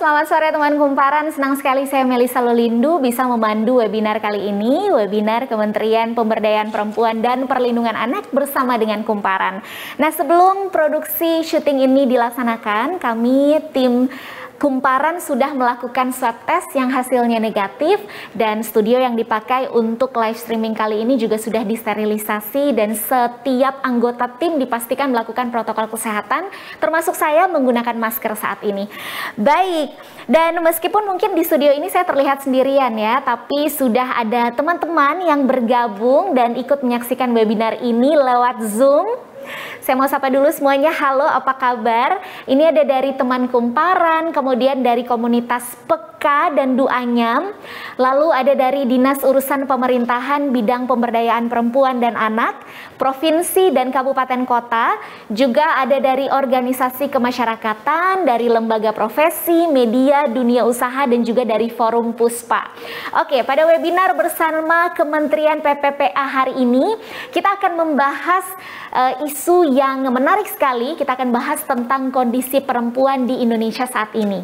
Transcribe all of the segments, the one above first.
selamat sore teman kumparan. Senang sekali saya Melisa Lolindu bisa memandu webinar kali ini, webinar Kementerian Pemberdayaan Perempuan dan Perlindungan Anak bersama dengan Kumparan. Nah, sebelum produksi syuting ini dilaksanakan, kami tim Kumparan sudah melakukan swab test yang hasilnya negatif dan studio yang dipakai untuk live streaming kali ini juga sudah disterilisasi dan setiap anggota tim dipastikan melakukan protokol kesehatan termasuk saya menggunakan masker saat ini. Baik, dan meskipun mungkin di studio ini saya terlihat sendirian ya, tapi sudah ada teman-teman yang bergabung dan ikut menyaksikan webinar ini lewat Zoom. Saya mau sapa dulu semuanya, halo apa kabar? Ini ada dari teman Kumparan, kemudian dari komunitas Peka dan Duanyam, lalu ada dari Dinas Urusan Pemerintahan Bidang Pemberdayaan Perempuan dan Anak, Provinsi dan Kabupaten Kota, juga ada dari organisasi kemasyarakatan, dari lembaga profesi, media, dunia usaha, dan juga dari Forum Puspa. Oke, pada webinar bersama Kementerian PPPA hari ini, kita akan membahas isu yang menarik sekali. Kita akan bahas tentang kondisi perempuan di Indonesia saat ini,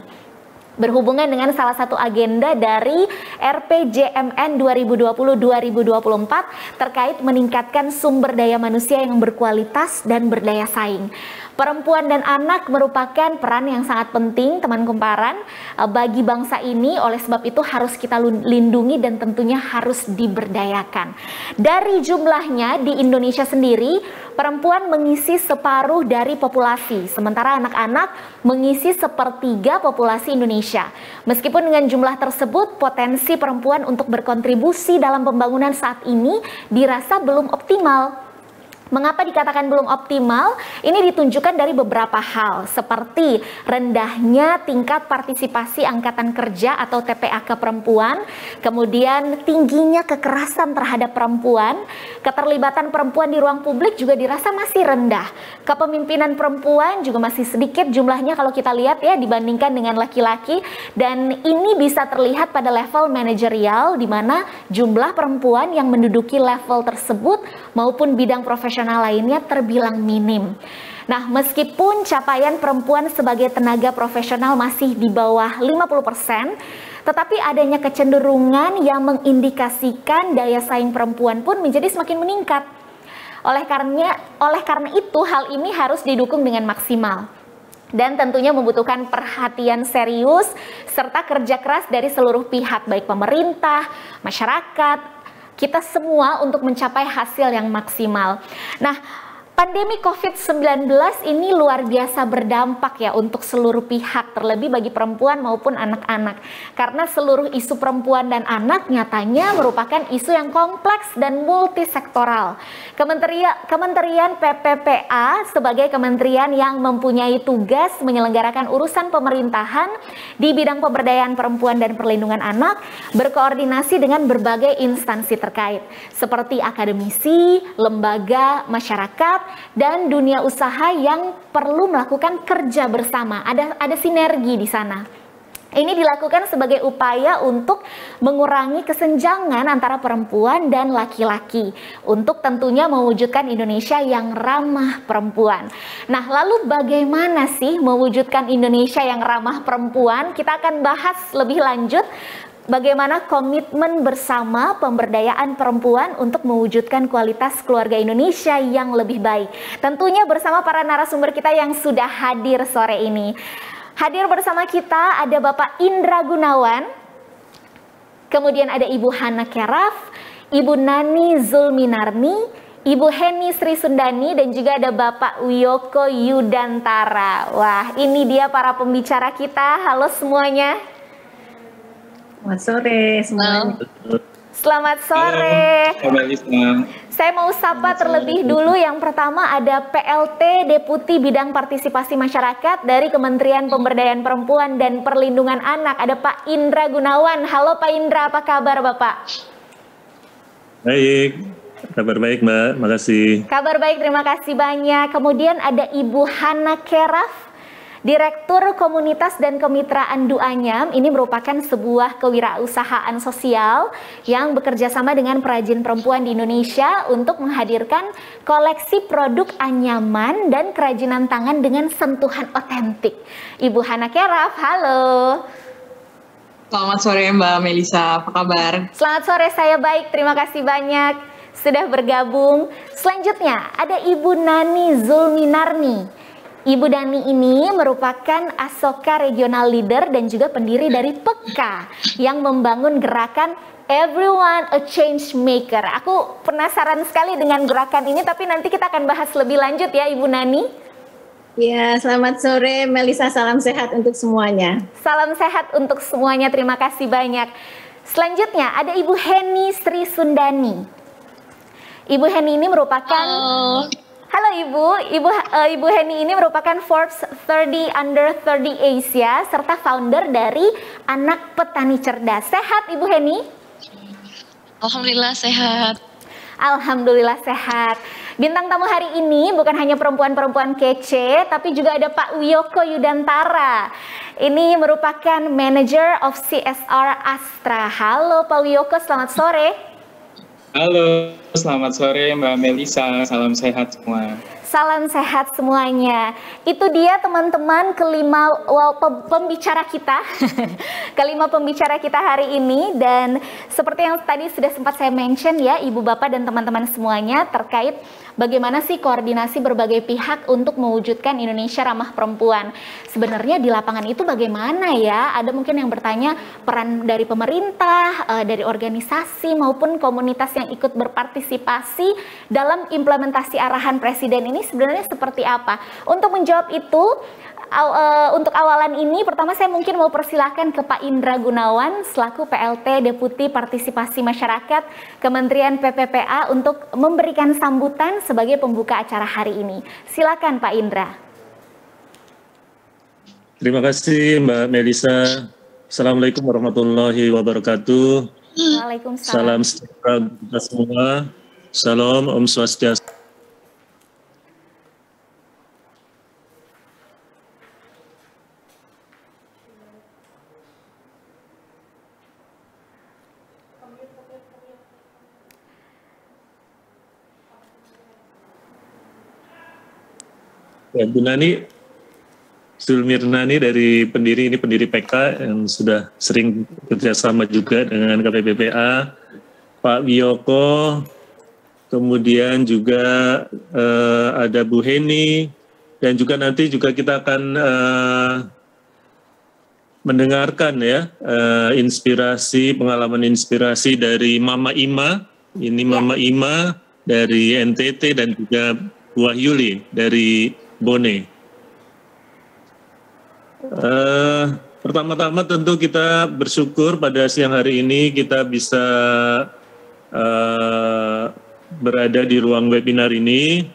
berhubungan dengan salah satu agenda dari RPJMN 2020-2024 terkait meningkatkan sumber daya manusia yang berkualitas dan berdaya saing. Perempuan dan anak merupakan peran yang sangat penting teman kumparan bagi bangsa ini, oleh sebab itu harus kita lindungi dan tentunya harus diberdayakan. Dari jumlahnya di Indonesia sendiri, perempuan mengisi separuh dari populasi, sementara anak-anak mengisi sepertiga populasi Indonesia. Meskipun dengan jumlah tersebut, potensi perempuan untuk berkontribusi dalam pembangunan saat ini dirasa belum optimal. Mengapa dikatakan belum optimal? Ini ditunjukkan dari beberapa hal, seperti rendahnya tingkat partisipasi angkatan kerja atau TPAK perempuan, kemudian tingginya kekerasan terhadap perempuan, keterlibatan perempuan di ruang publik juga dirasa masih rendah. Kepemimpinan perempuan juga masih sedikit jumlahnya kalau kita lihat ya dibandingkan dengan laki-laki, dan ini bisa terlihat pada level manajerial di mana jumlah perempuan yang menduduki level tersebut maupun bidang profesional lainnya terbilang minim. Nah, meskipun capaian perempuan sebagai tenaga profesional masih di bawah 50%, tetapi adanya kecenderungan yang mengindikasikan daya saing perempuan pun menjadi semakin meningkat. Oleh karena itu, hal ini harus didukung dengan maksimal. Dan tentunya membutuhkan perhatian serius serta kerja keras dari seluruh pihak, baik pemerintah, masyarakat, kita semua untuk mencapai hasil yang maksimal. Nah, pandemi COVID-19 ini luar biasa berdampak ya untuk seluruh pihak, terlebih bagi perempuan maupun anak-anak. Karena seluruh isu perempuan dan anak nyatanya merupakan isu yang kompleks dan multisektoral. Kementerian PPPA sebagai kementerian yang mempunyai tugas menyelenggarakan urusan pemerintahan di bidang pemberdayaan perempuan dan perlindungan anak, berkoordinasi dengan berbagai instansi terkait, seperti akademisi, lembaga, masyarakat, dan dunia usaha yang perlu melakukan kerja bersama. Ada sinergi di sana. Ini dilakukan sebagai upaya untuk mengurangi kesenjangan antara perempuan dan laki-laki, untuk tentunya mewujudkan Indonesia yang ramah perempuan. Nah, lalu bagaimana sih mewujudkan Indonesia yang ramah perempuan? Kita akan bahas lebih lanjut bagaimana komitmen bersama pemberdayaan perempuan untuk mewujudkan kualitas keluarga Indonesia yang lebih baik. Tentunya bersama para narasumber kita yang sudah hadir sore ini. Hadir bersama kita ada Bapak Indra Gunawan, kemudian ada Ibu Hana Keraf, Ibu Nani Zulminarni, Ibu Heni Sri Sundani, dan juga ada Bapak Wiyoko Yudantara. Wah, ini dia para pembicara kita. Halo semuanya. Selamat sore semuanya. Selamat sore. Saya mau sapa terlebih dulu. Yang pertama ada PLT Deputi Bidang Partisipasi Masyarakat dari Kementerian Pemberdayaan Perempuan dan Perlindungan Anak. Ada Pak Indra Gunawan. Halo Pak Indra, apa kabar Bapak? Baik, kabar baik Mbak, makasih. Kabar baik, terima kasih banyak. Kemudian ada Ibu Hana Keraf Direktur Komunitas dan Kemitraan Duanyam. Ini merupakan sebuah kewirausahaan sosial yang bekerja sama dengan perajin perempuan di Indonesia untuk menghadirkan koleksi produk anyaman dan kerajinan tangan dengan sentuhan otentik. Ibu Hana Keraf, halo. Selamat sore Mbak Melisa, apa kabar? Selamat sore, saya baik. Terima kasih banyak sudah bergabung. Selanjutnya ada Ibu Nani Zulminarni. Ibu Nani ini merupakan Asoka Regional Leader dan juga pendiri dari PEKA yang membangun gerakan Everyone a Change Maker. Aku penasaran sekali dengan gerakan ini, tapi nanti kita akan bahas lebih lanjut ya Ibu Nani. Ya, selamat sore Melisa, salam sehat untuk semuanya. Salam sehat untuk semuanya, terima kasih banyak. Selanjutnya ada Ibu Heni Sri Sundani. Ibu Heni ini merupakan Halo Ibu Heni ini merupakan Forbes 30 Under 30 Asia serta founder dari Anak Petani Cerdas. Sehat Ibu Heni? Alhamdulillah sehat. Alhamdulillah sehat. Bintang tamu hari ini bukan hanya perempuan-perempuan kece, tapi juga ada Pak Wiyoko Yudantara. Ini merupakan Manager of CSR Astra. Halo Pak Wiyoko, selamat sore. Halo, selamat sore Mbak Melisa, salam sehat semua. Salam sehat semuanya. Itu dia teman-teman kelima pembicara kita. Kelima pembicara kita hari ini. Dan seperti yang tadi sudah sempat saya mention ya, Ibu Bapak dan teman-teman semuanya, terkait bagaimana sih koordinasi berbagai pihak untuk mewujudkan Indonesia ramah perempuan. Sebenarnya di lapangan itu bagaimana ya? Ada mungkin yang bertanya peran dari pemerintah, dari organisasi maupun komunitas yang ikut berpartisipasi dalam implementasi arahan Presiden ini sebenarnya seperti apa? Untuk menjawab itu, untuk awalan ini pertama saya mungkin mau persilahkan ke Pak Indra Gunawan selaku PLT Deputi Partisipasi Masyarakat Kementerian PPPA untuk memberikan sambutan sebagai pembuka acara hari ini. Silakan Pak Indra. Terima kasih Mbak Melisa. Assalamualaikum warahmatullahi wabarakatuh. Waalaikumsalam. Salam sejahtera untuk kita semua. Salam, Om Swastiastu. Ya, Bu Nani Zulmirnani dari pendiri PK yang sudah sering kerjasama juga dengan KPPPA, Pak Wiyoko, kemudian juga ada Bu Heni, dan juga nanti juga kita akan mendengarkan ya pengalaman inspirasi dari Mama Ima, ini Mama Ima dari NTT dan juga Bu Wahyuli dari Bone. Pertama-tama tentu kita bersyukur pada siang hari ini kita bisa berada di ruang webinar ini,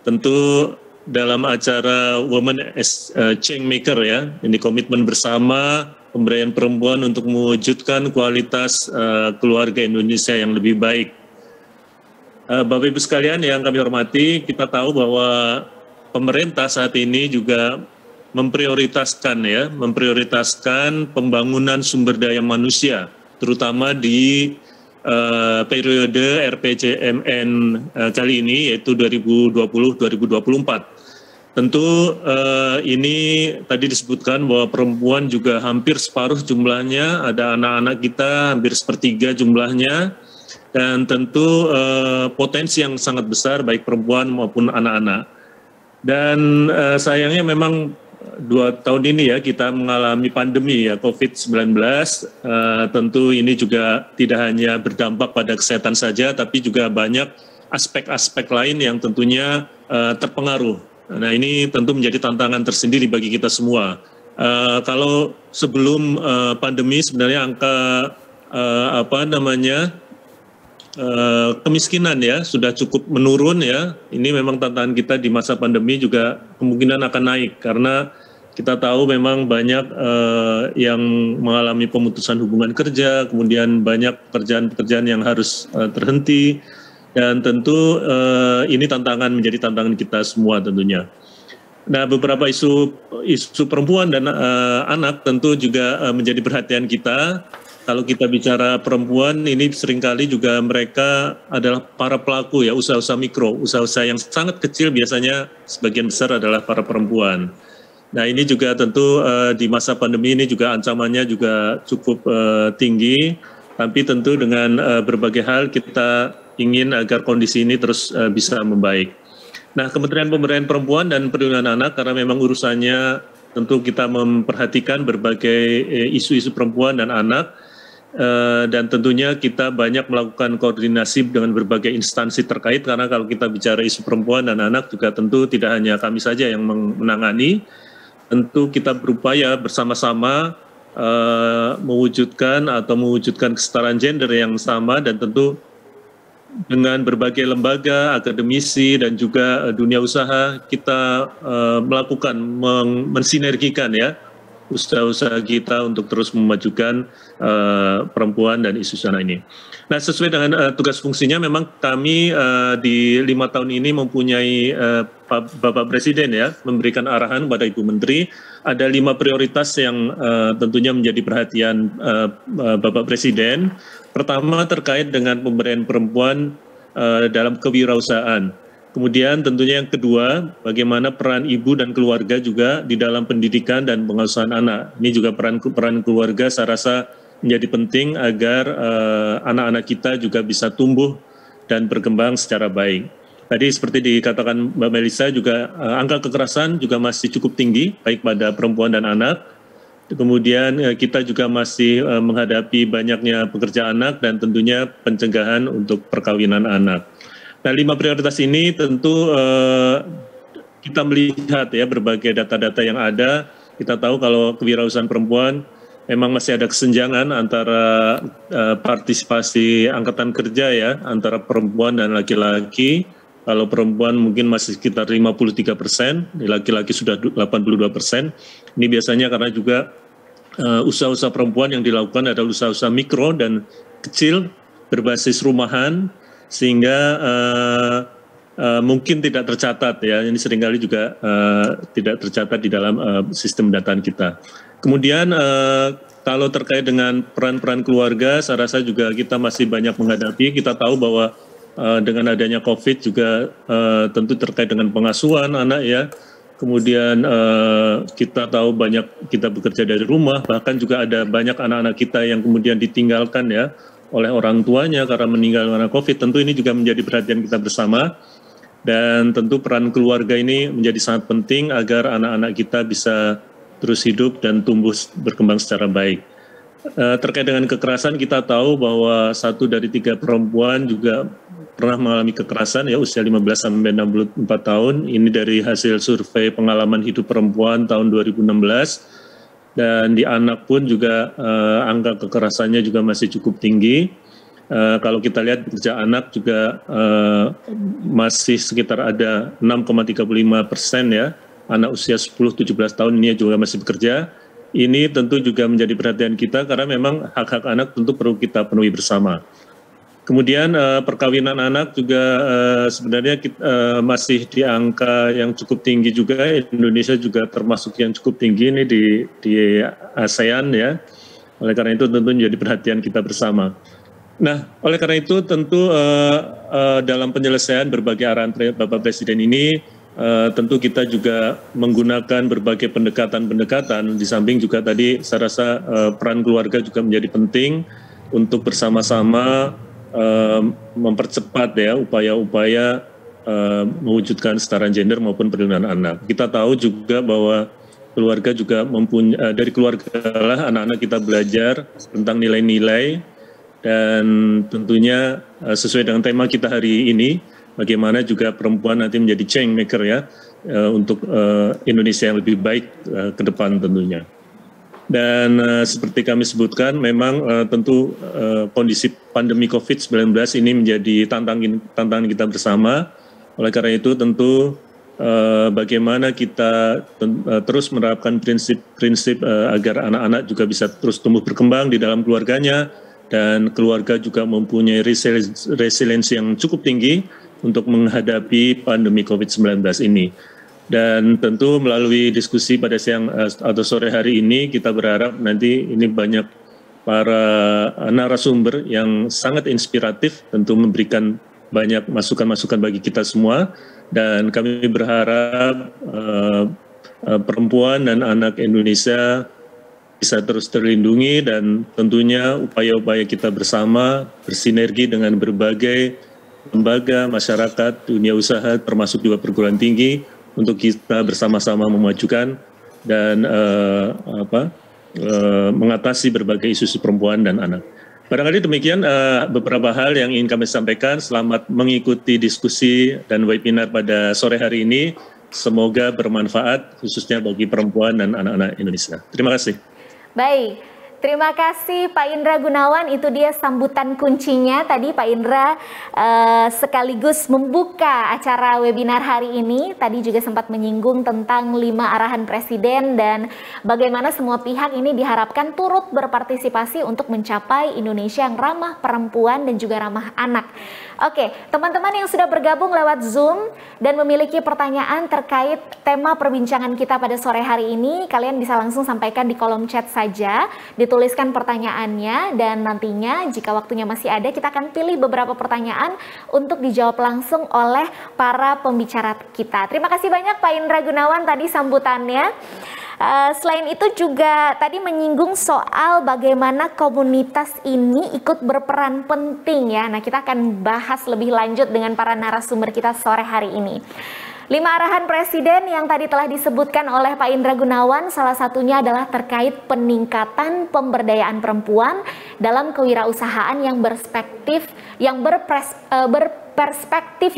tentu dalam acara Women as Change Maker ya, ini komitmen bersama pemberdayaan perempuan untuk mewujudkan kualitas keluarga Indonesia yang lebih baik. Bapak Ibu sekalian yang kami hormati, kita tahu bahwa pemerintah saat ini juga memprioritaskan pembangunan sumber daya manusia, terutama di periode RPJMN kali ini yaitu 2020-2024. Tentu ini tadi disebutkan bahwa perempuan juga hampir separuh jumlahnya, ada anak-anak kita hampir sepertiga jumlahnya, dan tentu potensi yang sangat besar baik perempuan maupun anak-anak. Dan sayangnya memang 2 tahun ini ya kita mengalami pandemi ya COVID-19, tentu ini juga tidak hanya berdampak pada kesehatan saja, tapi juga banyak aspek-aspek lain yang tentunya terpengaruh. Nah ini tentu menjadi tantangan tersendiri bagi kita semua. Kalau sebelum pandemi sebenarnya angka kemiskinan ya sudah cukup menurun ya. Ini memang tantangan kita di masa pandemi juga kemungkinan akan naik karena kita tahu memang banyak yang mengalami pemutusan hubungan kerja, kemudian banyak pekerjaan-pekerjaan yang harus terhenti, dan tentu ini menjadi tantangan kita semua tentunya. Nah, beberapa isu perempuan dan anak tentu juga menjadi perhatian kita. Kalau kita bicara perempuan, ini seringkali juga mereka adalah para pelaku ya, usaha-usaha mikro, usaha-usaha yang sangat kecil biasanya sebagian besar adalah para perempuan. Nah, ini juga tentu di masa pandemi ini juga ancamannya juga cukup tinggi, tapi tentu dengan berbagai hal kita ingin agar kondisi ini terus bisa membaik. Nah, Kementerian Pemberdayaan Perempuan dan Perlindungan Anak, karena memang urusannya tentu kita memperhatikan berbagai isu-isu perempuan dan anak, dan tentunya kita banyak melakukan koordinasi dengan berbagai instansi terkait, karena kalau kita bicara isu perempuan dan anak juga tentu tidak hanya kami saja yang menangani, tentu kita berupaya bersama-sama mewujudkan kesetaraan gender yang sama, dan tentu dengan berbagai lembaga, akademisi, dan juga dunia usaha kita melakukan, mensinergikan ya usaha-usaha kita untuk terus memajukan perempuan dan isu sana ini. Nah, sesuai dengan tugas fungsinya, memang kami di 5 tahun ini mempunyai Bapak Presiden ya, memberikan arahan pada Ibu Menteri, ada 5 prioritas yang tentunya menjadi perhatian Bapak Presiden. Pertama terkait dengan pemberdayaan perempuan dalam kewirausahaan. Kemudian tentunya yang kedua, bagaimana peran ibu dan keluarga juga di dalam pendidikan dan pengasuhan anak. Ini juga peran keluarga saya rasa menjadi penting agar anak-anak kita juga bisa tumbuh dan berkembang secara baik. Tadi seperti dikatakan Mbak Melisa juga angka kekerasan juga masih cukup tinggi, baik pada perempuan dan anak. Kemudian kita juga masih menghadapi banyaknya pekerja anak dan tentunya pencegahan untuk perkawinan anak. Nah, 5 prioritas ini tentu kita melihat ya berbagai data-data yang ada. Kita tahu kalau kewirausahaan perempuan memang masih ada kesenjangan antara partisipasi angkatan kerja ya, antara perempuan dan laki-laki. Kalau perempuan mungkin masih sekitar 53%, laki-laki sudah 82%. Ini biasanya karena juga usaha-usaha perempuan yang dilakukan adalah usaha-usaha mikro dan kecil berbasis rumahan, sehingga mungkin tidak tercatat ya. Ini seringkali juga tidak tercatat di dalam sistem dataan kita. Kemudian kalau terkait dengan peran-peran keluarga, saya rasa juga kita masih banyak menghadapi. Kita tahu bahwa dengan adanya COVID juga tentu terkait dengan pengasuhan anak ya. Kemudian kita tahu banyak kita bekerja dari rumah, bahkan juga ada banyak anak-anak kita yang kemudian ditinggalkan ya oleh orang tuanya karena meninggal karena COVID. Tentu ini juga menjadi perhatian kita bersama, dan tentu peran keluarga ini menjadi sangat penting agar anak-anak kita bisa terus hidup dan tumbuh berkembang secara baik. Terkait dengan kekerasan, kita tahu bahwa 1 dari 3 perempuan juga pernah mengalami kekerasan ya, usia 15 sampai 64 tahun. Ini dari hasil survei pengalaman hidup perempuan tahun 2016. Dan di anak pun juga angka kekerasannya juga masih cukup tinggi. Kalau kita lihat pekerja anak juga masih sekitar ada 6,35% ya, anak usia 10-17 tahun ini juga masih bekerja. Ini tentu juga menjadi perhatian kita karena memang hak-hak anak tentu perlu kita penuhi bersama. Kemudian perkawinan anak juga sebenarnya masih di angka yang cukup tinggi juga. Indonesia juga termasuk yang cukup tinggi ini di ASEAN ya. Oleh karena itu tentu menjadi perhatian kita bersama. Nah, oleh karena itu tentu dalam penyelesaian berbagai arahan Bapak Presiden ini tentu kita juga menggunakan berbagai pendekatan-pendekatan. Di samping juga tadi saya rasa peran keluarga juga menjadi penting untuk bersama-sama mempercepat ya upaya-upaya mewujudkan kesetaraan gender maupun perlindungan anak. Kita tahu juga bahwa keluarga juga mempunyai, dari keluarga lah anak-anak kita belajar tentang nilai-nilai, dan tentunya sesuai dengan tema kita hari ini, bagaimana juga perempuan nanti menjadi change maker ya untuk Indonesia yang lebih baik ke depan tentunya. Dan seperti kami sebutkan, memang tentu kondisi pandemi COVID-19 ini menjadi tantangan kita bersama. Oleh karena itu tentu bagaimana kita terus menerapkan prinsip-prinsip agar anak-anak juga bisa terus tumbuh berkembang di dalam keluarganya, dan keluarga juga mempunyai resiliensi yang cukup tinggi untuk menghadapi pandemi COVID-19 ini. Dan tentu melalui diskusi pada siang atau sore hari ini kita berharap nanti ini banyak para narasumber yang sangat inspiratif, tentu memberikan banyak masukan-masukan bagi kita semua. Dan kami berharap perempuan dan anak Indonesia bisa terus terlindungi, dan tentunya upaya-upaya kita bersama bersinergi dengan berbagai lembaga, masyarakat, dunia usaha, termasuk juga perguruan tinggi, untuk kita bersama-sama memajukan dan mengatasi berbagai isu-isu perempuan dan anak. Barangkali demikian beberapa hal yang ingin kami sampaikan. Selamat mengikuti diskusi dan webinar pada sore hari ini. Semoga bermanfaat khususnya bagi perempuan dan anak-anak Indonesia. Terima kasih. Baik. Terima kasih Pak Indra Gunawan, itu dia sambutan kuncinya tadi Pak Indra sekaligus membuka acara webinar hari ini. Tadi juga sempat menyinggung tentang 5 arahan Presiden dan bagaimana semua pihak ini diharapkan turut berpartisipasi untuk mencapai Indonesia yang ramah perempuan dan juga ramah anak. Oke, teman-teman yang sudah bergabung lewat Zoom dan memiliki pertanyaan terkait tema perbincangan kita pada sore hari ini, kalian bisa langsung sampaikan di kolom chat saja, dituliskan pertanyaannya, dan nantinya jika waktunya masih ada kita akan pilih beberapa pertanyaan untuk dijawab langsung oleh para pembicara kita. Terima kasih banyak Pak Indra Gunawan tadi sambutannya. Selain itu juga tadi menyinggung soal bagaimana komunitas ini ikut berperan penting ya. Nah, kita akan bahas lebih lanjut dengan para narasumber kita sore hari ini. 5 arahan Presiden yang tadi telah disebutkan oleh Pak Indra Gunawan, salah satunya adalah terkait peningkatan pemberdayaan perempuan dalam kewirausahaan yang berperspektif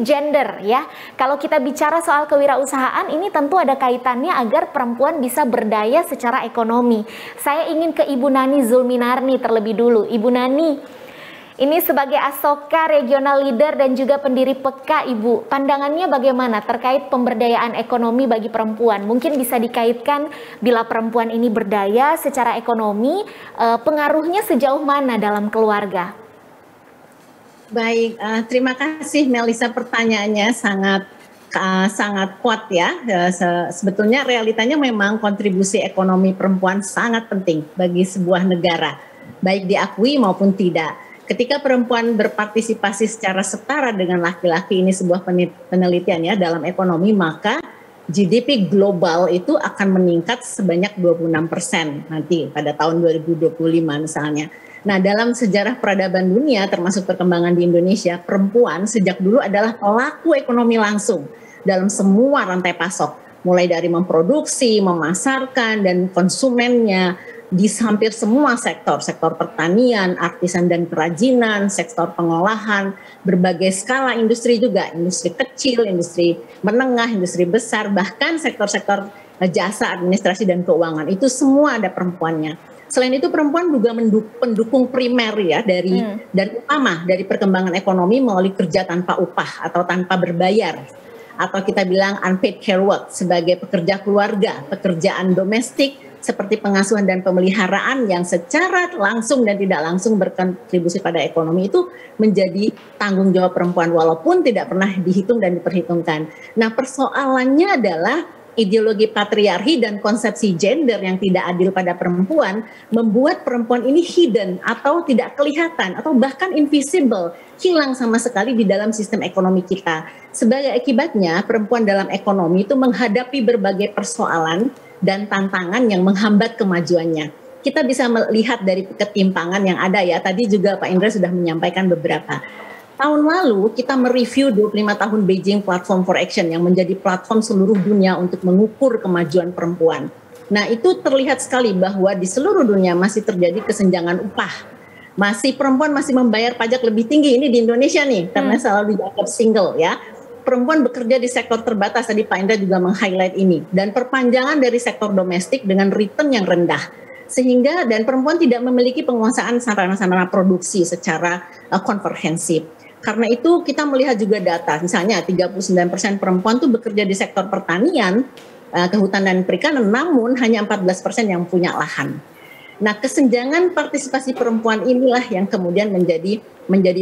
gender ya. Kalau kita bicara soal kewirausahaan ini tentu ada kaitannya agar perempuan bisa berdaya secara ekonomi. Saya ingin ke Ibu Nani Zulminarni terlebih dulu. Ibu Nani, ini sebagai Asoka Regional Leader dan juga pendiri PEKA, Ibu, pandangannya bagaimana terkait pemberdayaan ekonomi bagi perempuan? Mungkin bisa dikaitkan bila perempuan ini berdaya secara ekonomi, pengaruhnya sejauh mana dalam keluarga? Baik, terima kasih Melisa, pertanyaannya sangat kuat ya. Sebetulnya realitanya memang kontribusi ekonomi perempuan sangat penting bagi sebuah negara, baik diakui maupun tidak. Ketika perempuan berpartisipasi secara setara dengan laki-laki, ini sebuah penelitian ya dalam ekonomi, maka GDP global itu akan meningkat sebanyak 26% nanti pada tahun 2025 misalnya. Nah, dalam sejarah peradaban dunia termasuk perkembangan di Indonesia, perempuan sejak dulu adalah pelaku ekonomi langsung dalam semua rantai pasok, mulai dari memproduksi, memasarkan, dan konsumennya di hampir semua sektor pertanian, artisan dan kerajinan, sektor pengolahan, berbagai skala industri juga, industri kecil, industri menengah, industri besar, bahkan sektor-sektor jasa, administrasi, dan keuangan, itu semua ada perempuannya. Selain itu perempuan juga pendukung primer ya dan utama dari perkembangan ekonomi melalui kerja tanpa upah atau tanpa berbayar, atau kita bilang unpaid care work, sebagai pekerja keluarga, pekerjaan domestik seperti pengasuhan dan pemeliharaan yang secara langsung dan tidak langsung berkontribusi pada ekonomi, itu menjadi tanggung jawab perempuan walaupun tidak pernah dihitung dan diperhitungkan. Nah, persoalannya adalah ideologi patriarki dan konsepsi gender yang tidak adil pada perempuan membuat perempuan ini hidden atau tidak kelihatan atau bahkan invisible, hilang sama sekali di dalam sistem ekonomi kita. Sebagai akibatnya, perempuan dalam ekonomi itu menghadapi berbagai persoalan dan tantangan yang menghambat kemajuannya. Kita bisa melihat dari ketimpangan yang ada ya, tadi juga Pak Indra sudah menyampaikan beberapa. Tahun lalu kita mereview 25 tahun Beijing Platform for Action yang menjadi platform seluruh dunia untuk mengukur kemajuan perempuan. Nah, itu terlihat sekali bahwa di seluruh dunia masih terjadi kesenjangan upah. Perempuan masih membayar pajak lebih tinggi, ini di Indonesia nih, karena selalu dianggap single ya. Perempuan bekerja di sektor terbatas, tadi Pak Indra juga meng-highlight ini, dan perpanjangan dari sektor domestik dengan return yang rendah, sehingga dan perempuan tidak memiliki penguasaan sarana-sarana produksi secara komprehensif. Karena itu kita melihat juga data, misalnya 39% perempuan tuh bekerja di sektor pertanian, kehutanan dan perikanan, namun hanya 14% yang punya lahan. Nah, kesenjangan partisipasi perempuan inilah yang kemudian menjadi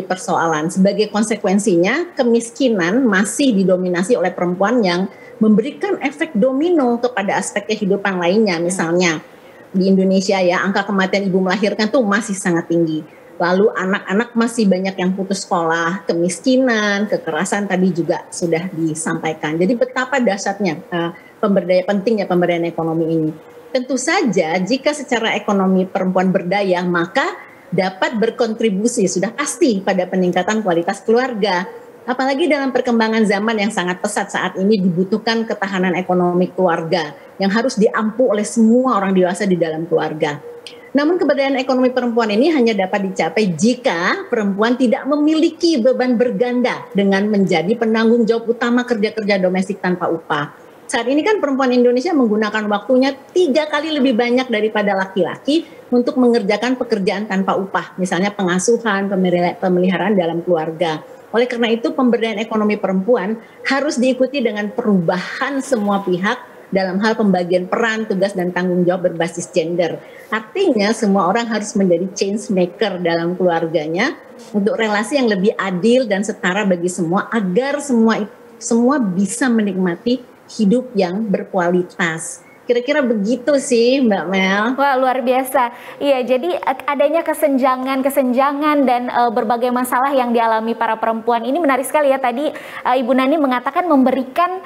persoalan. Sebagai konsekuensinya, kemiskinan masih didominasi oleh perempuan yang memberikan efek domino kepada aspek kehidupan lainnya. Misalnya di Indonesia ya, angka kematian ibu melahirkan tuh masih sangat tinggi. Lalu anak-anak masih banyak yang putus sekolah, kemiskinan, kekerasan tadi juga sudah disampaikan. Jadi betapa dahsyatnya pentingnya pemberdayaan ekonomi ini. Tentu saja jika secara ekonomi perempuan berdaya maka dapat berkontribusi sudah pasti pada peningkatan kualitas keluarga. Apalagi dalam perkembangan zaman yang sangat pesat saat ini dibutuhkan ketahanan ekonomi keluarga yang harus diampu oleh semua orang dewasa di dalam keluarga. Namun keberdayaan ekonomi perempuan ini hanya dapat dicapai jika perempuan tidak memiliki beban berganda dengan menjadi penanggung jawab utama kerja-kerja domestik tanpa upah. Saat ini kan perempuan Indonesia menggunakan waktunya 3 kali lebih banyak daripada laki-laki untuk mengerjakan pekerjaan tanpa upah, misalnya pengasuhan, pemeliharaan dalam keluarga. Oleh karena itu pemberdayaan ekonomi perempuan harus diikuti dengan perubahan semua pihak dalam hal pembagian peran, tugas, dan tanggung jawab berbasis gender. Artinya semua orang harus menjadi change maker dalam keluarganya untuk relasi yang lebih adil dan setara bagi semua agar semua bisa menikmati hidup yang berkualitas. Kira-kira begitu sih Mbak Mel. Wah, luar biasa. Iya, jadi adanya kesenjangan dan berbagai masalah yang dialami para perempuan ini menarik sekali ya. Tadi Ibu Nani mengatakan memberikan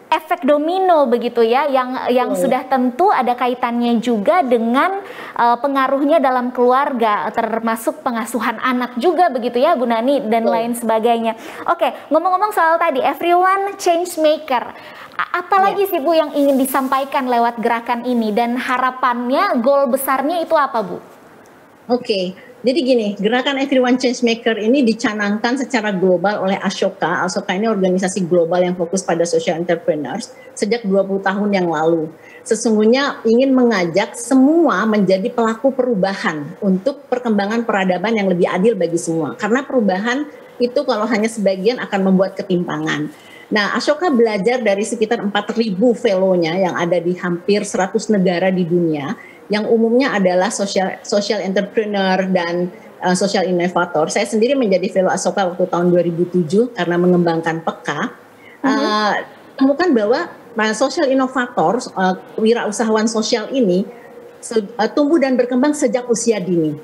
efek domino begitu ya, yang sudah tentu ada kaitannya juga dengan pengaruhnya dalam keluarga, termasuk pengasuhan anak juga begitu ya Bu Nani dan lain sebagainya. Oke, ngomong-ngomong soal tadi everyone change maker, apalagi sih Bu yang ingin disampaikan lewat gerakan ini dan harapannya, goal besarnya itu apa Bu? Oke. Jadi gini, gerakan Everyone Changemaker ini dicanangkan secara global oleh Ashoka. Ashoka ini organisasi global yang fokus pada social entrepreneurs sejak 20 tahun yang lalu. Sesungguhnya ingin mengajak semua menjadi pelaku perubahan untuk perkembangan peradaban yang lebih adil bagi semua. Karena perubahan itu kalau hanya sebagian akan membuat ketimpangan. Nah, Ashoka belajar dari sekitar 4.000 fellow-nya yang ada di hampir 100 negara di dunia, yang umumnya adalah social entrepreneur dan social innovator. Saya sendiri menjadi fellow Ashoka waktu tahun 2007 karena mengembangkan peka. Temukan bahwa social innovator, wirausahawan sosial ini tumbuh dan berkembang sejak usia dini.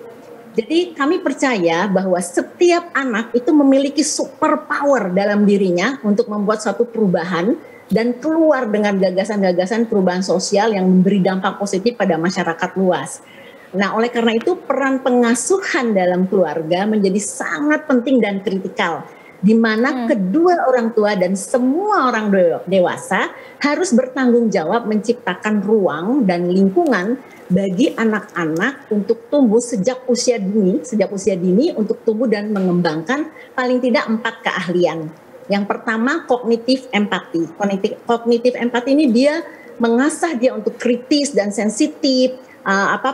Jadi kami percaya bahwa setiap anak itu memiliki super power dalam dirinya untuk membuat suatu perubahan dan keluar dengan gagasan-gagasan perubahan sosial yang memberi dampak positif pada masyarakat luas. Nah, oleh karena itu peran pengasuhan dalam keluarga menjadi sangat penting dan kritikal, di mana kedua orang tua dan semua orang dewasa harus bertanggung jawab menciptakan ruang dan lingkungan bagi anak-anak untuk tumbuh sejak usia dini untuk tumbuh dan mengembangkan paling tidak 4 keahlian. Yang pertama kognitif empati. Kognitif empati ini dia mengasah dia untuk kritis dan sensitif,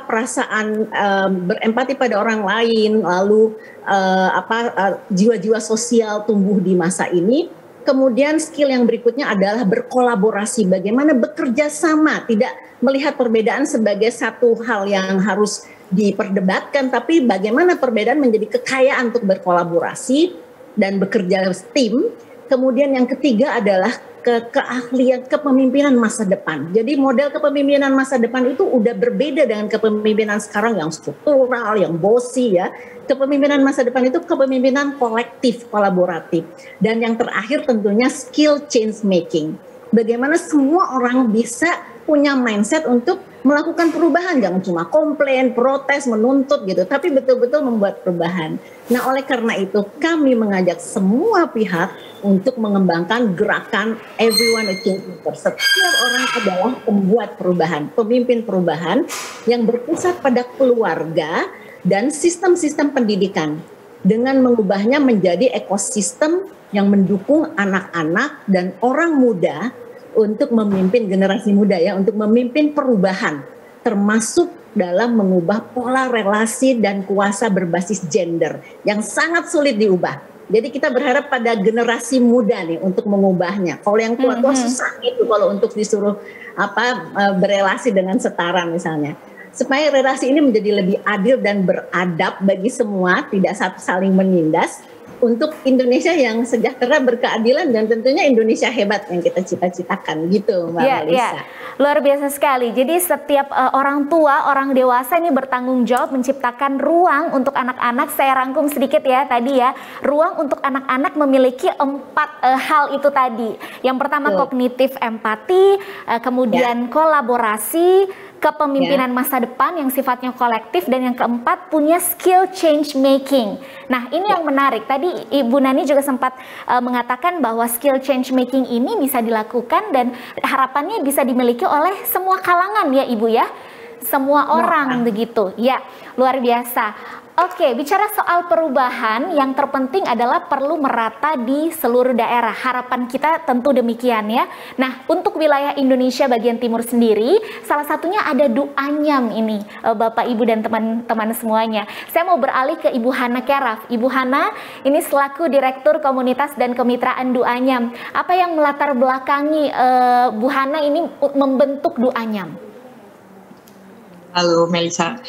perasaan berempati pada orang lain, lalu jiwa-jiwa sosial tumbuh di masa ini. Kemudian skill yang berikutnya adalah berkolaborasi, bagaimana bekerja sama, tidak melihat perbedaan sebagai satu hal yang harus diperdebatkan, tapi bagaimana perbedaan menjadi kekayaan untuk berkolaborasi dan bekerja tim. Kemudian yang ketiga adalah keahlian kepemimpinan masa depan. Jadi model kepemimpinan masa depan itu udah berbeda dengan kepemimpinan sekarang yang struktural, yang bossy ya. Kepemimpinan masa depan itu kepemimpinan kolektif, kolaboratif. Dan yang terakhir tentunya skill change making. Bagaimana semua orang bisa punya mindset untuk melakukan perubahan, jangan cuma komplain, protes, menuntut gitu, tapi betul-betul membuat perubahan. Nah, oleh karena itu kami mengajak semua pihak untuk mengembangkan gerakan Everyone a Changemaker. Setiap orang adalah pembuat perubahan, pemimpin perubahan yang berpusat pada keluarga dan sistem-sistem pendidikan dengan mengubahnya menjadi ekosistem yang mendukung anak-anak dan orang muda untuk memimpin generasi muda ya, untuk memimpin perubahan, termasuk dalam mengubah pola relasi dan kuasa berbasis gender yang sangat sulit diubah. Jadi kita berharap pada generasi muda nih untuk mengubahnya. Kalau yang tua-tua susah itu kalau untuk disuruh berelasi dengan setara misalnya. Supaya relasi ini menjadi lebih adil dan beradab bagi semua, tidak saling menindas. untuk Indonesia yang sejahtera, berkeadilan, dan tentunya Indonesia hebat yang kita cita-citakan gitu, Mbak Melisa. Ya, luar biasa sekali. Jadi setiap orang tua, orang dewasa ini bertanggung jawab menciptakan ruang untuk anak-anak. Saya rangkum sedikit ya tadi ya, ruang untuk anak-anak memiliki 4 hal itu tadi. Yang pertama kognitif empati, kemudian kolaborasi, kepemimpinan masa depan yang sifatnya kolektif, dan yang keempat punya skill change making. Nah, ini yang menarik. Tadi Ibu Nani juga sempat mengatakan bahwa skill change making ini bisa dilakukan dan harapannya bisa dimiliki oleh semua kalangan ya Ibu ya. Semua orang begitu. Ya, luar biasa. Oke, bicara soal perubahan, yang terpenting adalah perlu merata di seluruh daerah. Harapan kita tentu demikian ya. Nah, untuk wilayah Indonesia bagian timur sendiri, salah satunya ada Duanyam ini, Bapak, Ibu, dan teman-teman semuanya. Saya mau beralih ke Ibu Hana Keraf. Ibu Hana, ini selaku Direktur Komunitas dan Kemitraan Duanyam. Apa yang melatar belakangi Bu Hana ini membentuk Duanyam? Halo Melisa,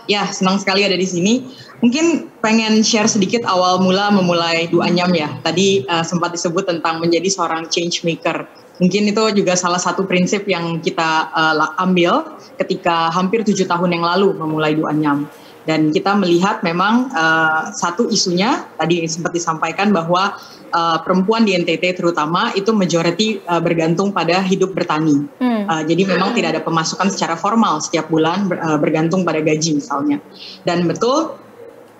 ya senang sekali ada di sini. Mungkin pengen share sedikit awal mula memulai Duanyam ya. Tadi sempat disebut tentang menjadi seorang change maker. Mungkin itu juga salah satu prinsip yang kita ambil ketika hampir 7 tahun yang lalu memulai Duanyam. Dan kita melihat memang satu isunya tadi sempat disampaikan bahwa perempuan di NTT terutama itu majority bergantung pada hidup bertani. Jadi memang tidak ada pemasukan secara formal setiap bulan bergantung pada gaji misalnya. Dan betul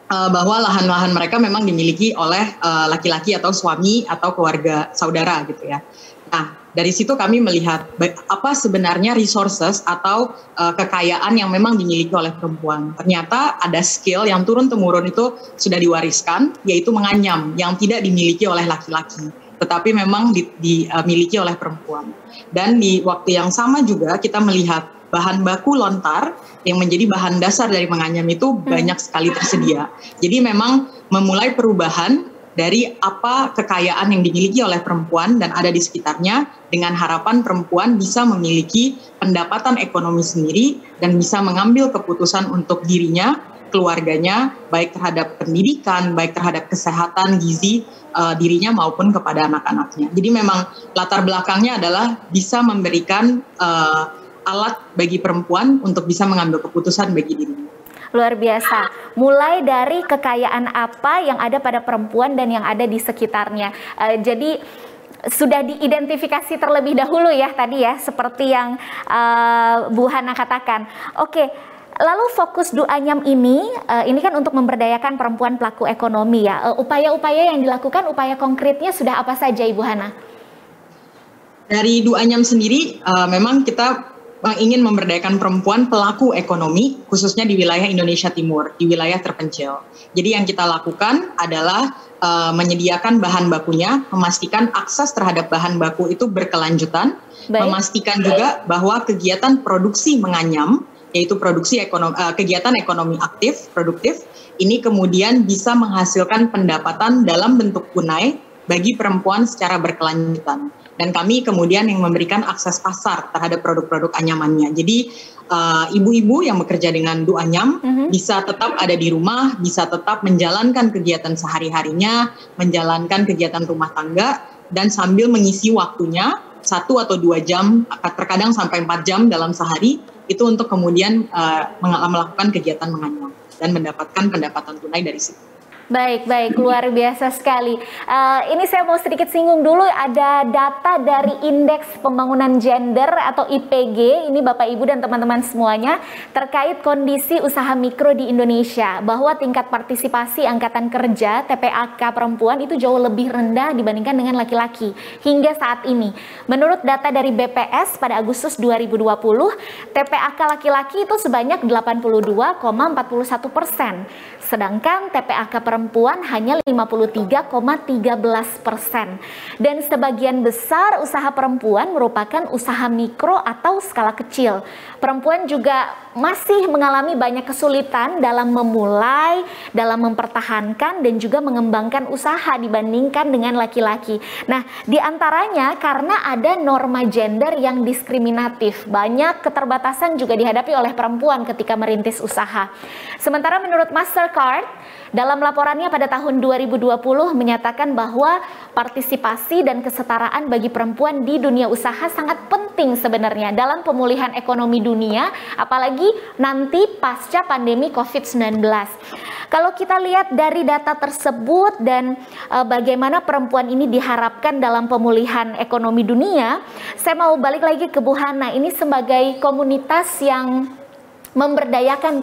bahwa lahan-lahan mereka memang dimiliki oleh laki-laki atau suami atau keluarga saudara gitu ya. Nah, dari situ kami melihat apa sebenarnya resources atau kekayaan yang memang dimiliki oleh perempuan. Ternyata ada skill yang turun-temurun itu sudah diwariskan, yaitu menganyam, yang tidak dimiliki oleh laki-laki, tetapi memang dimiliki oleh perempuan. Dan di waktu yang sama juga kita melihat bahan baku lontar yang menjadi bahan dasar dari menganyam itu banyak sekali tersedia. Jadi memang memulai perubahan dari apa kekayaan yang dimiliki oleh perempuan dan ada di sekitarnya, dengan harapan perempuan bisa memiliki pendapatan ekonomi sendiri dan bisa mengambil keputusan untuk dirinya, keluarganya, baik terhadap pendidikan, baik terhadap kesehatan gizi dirinya maupun kepada anak-anaknya. Jadi memang latar belakangnya adalah bisa memberikan alat bagi perempuan untuk bisa mengambil keputusan bagi dirinya. Luar biasa, mulai dari kekayaan apa yang ada pada perempuan dan yang ada di sekitarnya. Jadi sudah diidentifikasi terlebih dahulu ya tadi ya, seperti yang Bu Hana katakan. Oke, lalu fokus Duanyam ini kan untuk memberdayakan perempuan pelaku ekonomi ya. Upaya-upaya yang dilakukan, upaya konkretnya sudah apa saja Ibu Hana? Dari Duanyam sendiri memang kita ingin memberdayakan perempuan pelaku ekonomi, khususnya di wilayah Indonesia Timur, di wilayah terpencil. Jadi yang kita lakukan adalah menyediakan bahan bakunya, memastikan akses terhadap bahan baku itu berkelanjutan, memastikan juga bahwa kegiatan produksi menganyam, yaitu kegiatan ekonomi aktif, produktif, ini kemudian bisa menghasilkan pendapatan dalam bentuk tunai bagi perempuan secara berkelanjutan. Dan kami kemudian yang memberikan akses pasar terhadap produk-produk anyamannya. Jadi ibu-ibu yang bekerja dengan Duanyam bisa tetap ada di rumah, bisa tetap menjalankan kegiatan sehari-harinya, menjalankan kegiatan rumah tangga, dan sambil mengisi waktunya 1 atau 2 jam, terkadang sampai 4 jam dalam sehari, itu untuk kemudian melakukan kegiatan menganyam dan mendapatkan pendapatan tunai dari situ. Baik, luar biasa sekali. Ini saya mau sedikit singgung dulu, ada data dari Indeks Pembangunan Gender atau IPG, ini Bapak Ibu dan teman-teman semuanya, terkait kondisi usaha mikro di Indonesia, bahwa tingkat partisipasi angkatan kerja TPAK perempuan itu jauh lebih rendah dibandingkan dengan laki-laki hingga saat ini. Menurut data dari BPS pada Agustus 2020, TPAK laki-laki itu sebanyak 82,41%, sedangkan TPAK perempuan hanya 53,13%. Dan sebagian besar usaha perempuan merupakan usaha mikro atau skala kecil. Perempuan juga masih mengalami banyak kesulitan dalam memulai, dalam mempertahankan, dan juga mengembangkan usaha dibandingkan dengan laki-laki. Nah, diantaranya karena ada norma gender yang diskriminatif. Banyak keterbatasan juga dihadapi oleh perempuan ketika merintis usaha. Sementara menurut Mastercard, Dalam laporannya pada tahun 2020 menyatakan bahwa partisipasi dan kesetaraan bagi perempuan di dunia usaha sangat penting sebenarnya dalam pemulihan ekonomi dunia, apalagi nanti pasca pandemi COVID-19. Kalau kita lihat dari data tersebut dan bagaimana perempuan ini diharapkan dalam pemulihan ekonomi dunia, saya mau balik lagi ke Bu Hana ini sebagai komunitas yang memberdayakan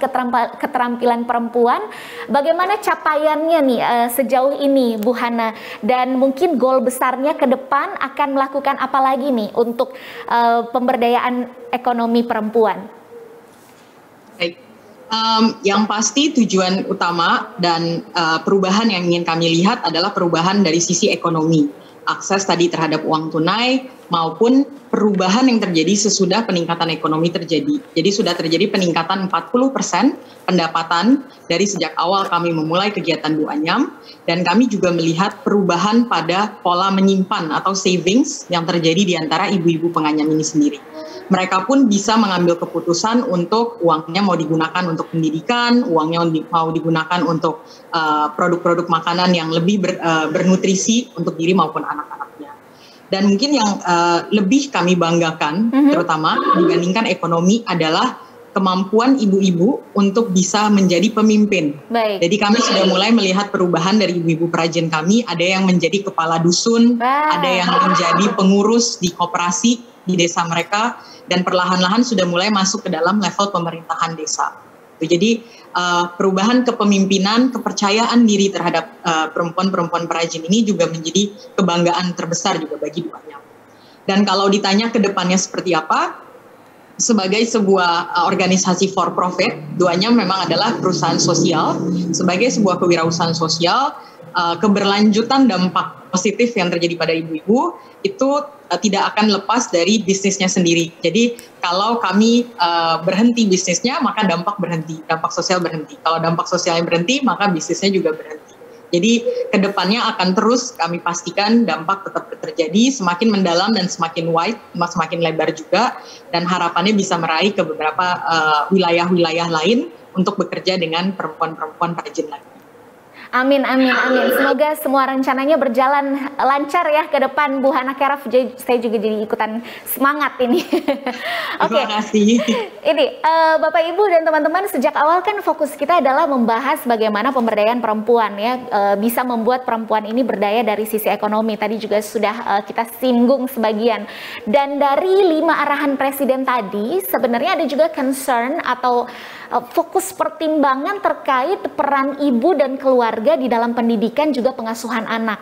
keterampilan perempuan. Bagaimana capaiannya nih sejauh ini Bu Hana, dan mungkin goal besarnya ke depan akan melakukan apa lagi nih untuk pemberdayaan ekonomi perempuan? Baik. Yang pasti tujuan utama dan perubahan yang ingin kami lihat adalah perubahan dari sisi ekonomi, akses tadi terhadap uang tunai maupun perubahan yang terjadi sesudah peningkatan ekonomi terjadi. Jadi sudah terjadi peningkatan 40% pendapatan dari sejak awal kami memulai kegiatan Bu Anyam, dan kami juga melihat perubahan pada pola menyimpan atau savings yang terjadi di antara ibu-ibu penganyam ini sendiri. Mereka pun bisa mengambil keputusan untuk uangnya mau digunakan untuk pendidikan, uangnya mau digunakan untuk produk-produk makanan yang lebih bernutrisi untuk diri maupun anak-anaknya. Dan mungkin yang lebih kami banggakan, terutama dibandingkan ekonomi, adalah kemampuan ibu-ibu untuk bisa menjadi pemimpin. Baik. Jadi kami sudah mulai melihat perubahan dari ibu-ibu perajin kami, ada yang menjadi kepala dusun, ada yang menjadi pengurus di koperasi di desa mereka, dan perlahan-lahan sudah mulai masuk ke dalam level pemerintahan desa. Jadi perubahan kepemimpinan, kepercayaan diri terhadap perempuan-perempuan perajin ini juga menjadi kebanggaan terbesar juga bagi Bu Anyam. Dan kalau ditanya ke depannya seperti apa, sebagai sebuah organisasi for profit, Bu Anyam memang adalah perusahaan sosial. Sebagai sebuah kewirausahaan sosial, keberlanjutan dampak positif yang terjadi pada ibu-ibu itu tidak akan lepas dari bisnisnya sendiri. Jadi kalau kami berhenti bisnisnya, maka dampak berhenti, dampak sosial berhenti. Kalau dampak sosialnya berhenti, maka bisnisnya juga berhenti. Jadi kedepannya akan terus kami pastikan dampak tetap terjadi, semakin mendalam dan semakin wide, semakin lebar juga, dan harapannya bisa meraih ke beberapa wilayah-wilayah lain untuk bekerja dengan perempuan-perempuan perajin lagi. Amin, amin, amin. Semoga semua rencananya berjalan lancar ya ke depan, Bu Hana Keraf. Saya juga jadi ikutan semangat ini. Oke. Terima kasih. Ini Bapak Ibu dan teman-teman, sejak awal kan fokus kita adalah membahas bagaimana pemberdayaan perempuan ya, bisa membuat perempuan ini berdaya dari sisi ekonomi. Tadi juga sudah kita singgung sebagian. Dan dari 5 arahan Presiden tadi, sebenarnya ada juga concern atau fokus pertimbangan terkait peran ibu dan keluarga di dalam pendidikan juga pengasuhan anak.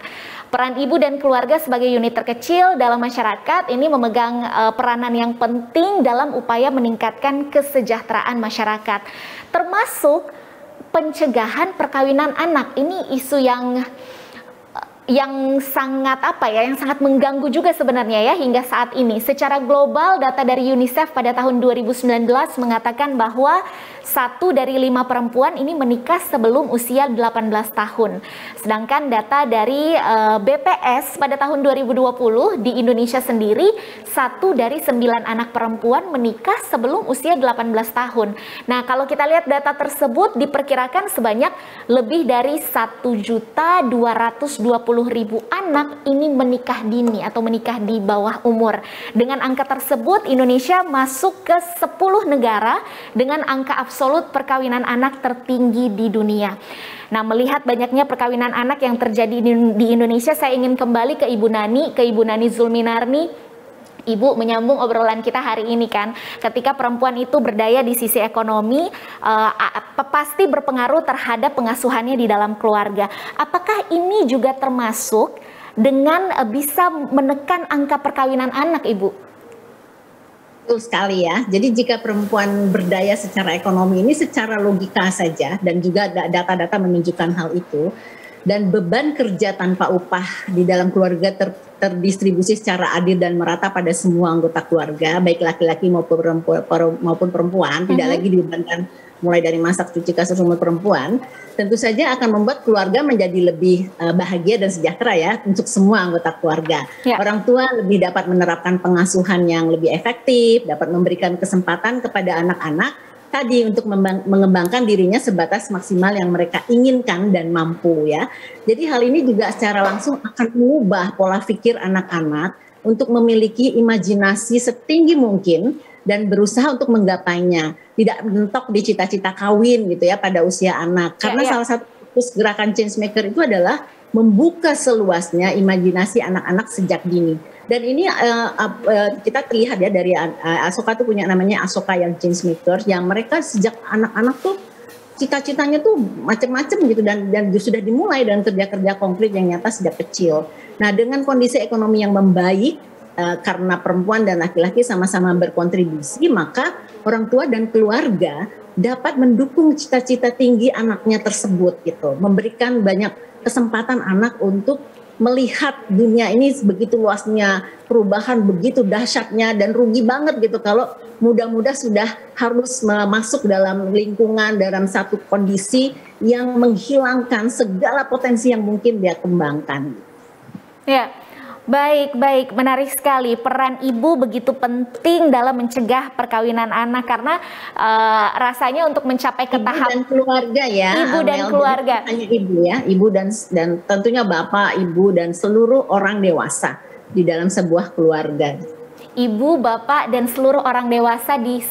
Peran ibu dan keluarga sebagai unit terkecil dalam masyarakat ini memegang peranan yang penting dalam upaya meningkatkan kesejahteraan masyarakat, termasuk pencegahan perkawinan anak. Ini isu yang sangat yang sangat mengganggu juga sebenarnya ya hingga saat ini. Secara global, data dari UNICEF pada tahun 2019 mengatakan bahwa 1 dari 5 perempuan ini menikah sebelum usia 18 tahun. Sedangkan data dari BPS pada tahun 2020 di Indonesia sendiri, 1 dari 9 anak perempuan menikah sebelum usia 18 tahun. Nah, kalau kita lihat data tersebut diperkirakan sebanyak lebih dari 1.220.000 anak ini menikah dini atau menikah di bawah umur. Dengan angka tersebut, Indonesia masuk ke 10 negara dengan angka absolut perkawinan anak tertinggi di dunia. Nah, melihat banyaknya perkawinan anak yang terjadi di Indonesia, saya ingin kembali ke Ibu Nani Zulminarni. Ibu, menyambung obrolan kita hari ini kan, ketika perempuan itu berdaya di sisi ekonomi, pasti berpengaruh terhadap pengasuhannya di dalam keluarga. Apakah ini juga termasuk dengan bisa menekan angka perkawinan anak, Ibu? Betul sekali ya. Jadi jika perempuan berdaya secara ekonomi ini secara logika saja, dan juga data-data menunjukkan hal itu, dan beban kerja tanpa upah di dalam keluarga terdistribusi secara adil dan merata pada semua anggota keluarga, baik laki-laki maupun perempuan, tidak lagi dibebankan mulai dari masak, cuci, kasur, semua perempuan, tentu saja akan membuat keluarga menjadi lebih bahagia dan sejahtera ya untuk semua anggota keluarga. Ya. Orang tua lebih dapat menerapkan pengasuhan yang lebih efektif, dapat memberikan kesempatan kepada anak-anak tadi untuk mengembangkan dirinya sebatas maksimal yang mereka inginkan dan mampu ya. Jadi hal ini juga secara langsung akan mengubah pola pikir anak-anak untuk memiliki imajinasi setinggi mungkin dan berusaha untuk menggapainya. Tidak mentok di cita-cita kawin gitu ya pada usia anak. Karena salah satu fokus gerakan Changemaker itu adalah membuka seluasnya imajinasi anak-anak sejak dini. Dan ini kita terlihat ya dari Asoka tuh punya namanya Asoka yang Changemaker, yang mereka sejak anak-anak tuh cita-citanya tuh macam-macam gitu dan sudah dimulai dan kerja-kerja konkret yang nyata sejak kecil. Nah, dengan kondisi ekonomi yang membaik karena perempuan dan laki-laki sama-sama berkontribusi, maka orang tua dan keluarga dapat mendukung cita-cita tinggi anaknya tersebut gitu, memberikan banyak kesempatan anak untuk melihat dunia ini begitu luasnya, perubahan begitu dahsyatnya, dan rugi banget gitu kalau muda-muda sudah harus masuk dalam lingkungan, dalam satu kondisi yang menghilangkan segala potensi yang mungkin dia kembangkan. Ya, baik, menarik sekali. Peran ibu begitu penting dalam mencegah perkawinan anak karena rasanya untuk mencapai ke tahap dan keluarga ya. Ibu dan keluarga. Hanya ibu ya, ibu dan tentunya bapak, ibu dan seluruh orang dewasa di dalam sebuah keluarga. Ibu, bapak, dan seluruh orang dewasa di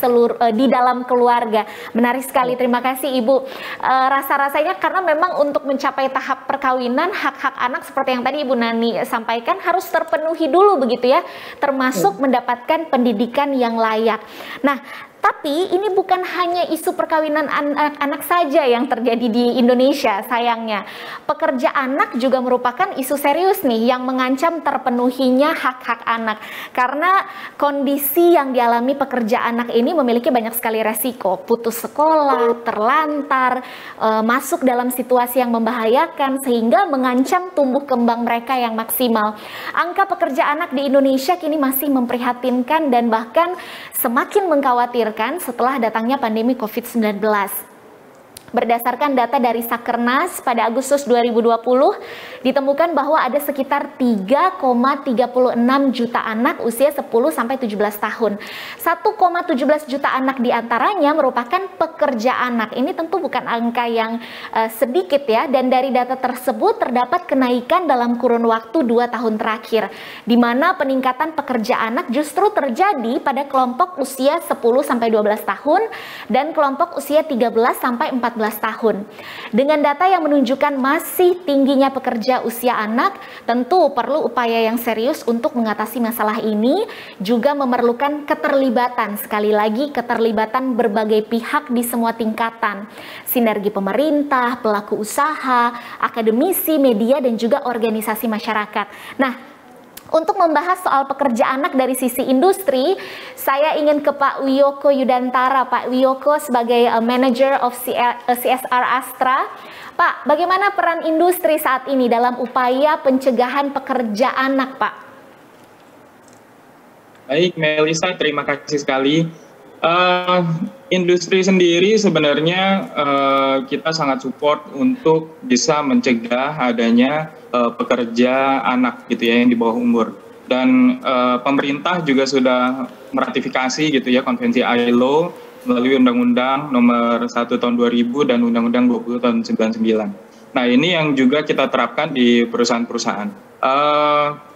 dalam keluarga. Menarik sekali, terima kasih Ibu. Rasa-rasanya karena memang untuk mencapai tahap perkawinan, hak-hak anak seperti yang tadi Ibu Nani sampaikan harus terpenuhi dulu begitu ya, termasuk mendapatkan pendidikan yang layak. Nah, tapi ini bukan hanya isu perkawinan anak-anak saja yang terjadi di Indonesia, sayangnya. Pekerja anak juga merupakan isu serius nih yang mengancam terpenuhinya hak-hak anak. Karena kondisi yang dialami pekerja anak ini memiliki banyak sekali resiko. Putus sekolah, terlantar, masuk dalam situasi yang membahayakan sehingga mengancam tumbuh kembang mereka yang maksimal. Angka pekerja anak di Indonesia kini masih memprihatinkan dan bahkan semakin mengkhawatirkan setelah datangnya pandemi COVID-19. Berdasarkan data dari Sakernas pada Agustus 2020, ditemukan bahwa ada sekitar 3,36 juta anak usia 10-17 tahun. 1,17 juta anak diantaranya merupakan pekerja anak. Ini tentu bukan angka yang sedikit ya, dan dari data tersebut terdapat kenaikan dalam kurun waktu 2 tahun terakhir, di mana peningkatan pekerja anak justru terjadi pada kelompok usia 10-12 tahun dan kelompok usia 13-14 tahun. Dengan data yang menunjukkan masih tingginya pekerja usia anak, tentu perlu upaya yang serius untuk mengatasi masalah ini, juga memerlukan keterlibatan, sekali lagi keterlibatan berbagai pihak di semua tingkatan, sinergi pemerintah, pelaku usaha, akademisi, media, dan juga organisasi masyarakat. Nah, untuk membahas soal pekerja anak dari sisi industri, saya ingin ke Pak Wiyoko Yudantara. Pak Wiyoko sebagai Manager of CSR Astra. Pak, bagaimana peran industri saat ini dalam upaya pencegahan pekerja anak, Pak? Baik, Melisa, terima kasih sekali. Industri sendiri sebenarnya kita sangat support untuk bisa mencegah adanya pekerja anak gitu ya yang di bawah umur, dan pemerintah juga sudah meratifikasi gitu ya konvensi ILO melalui Undang-Undang Nomor 1 Tahun 2000 dan Undang-Undang 20 Tahun 99. Nah, ini yang juga kita terapkan di perusahaan-perusahaan.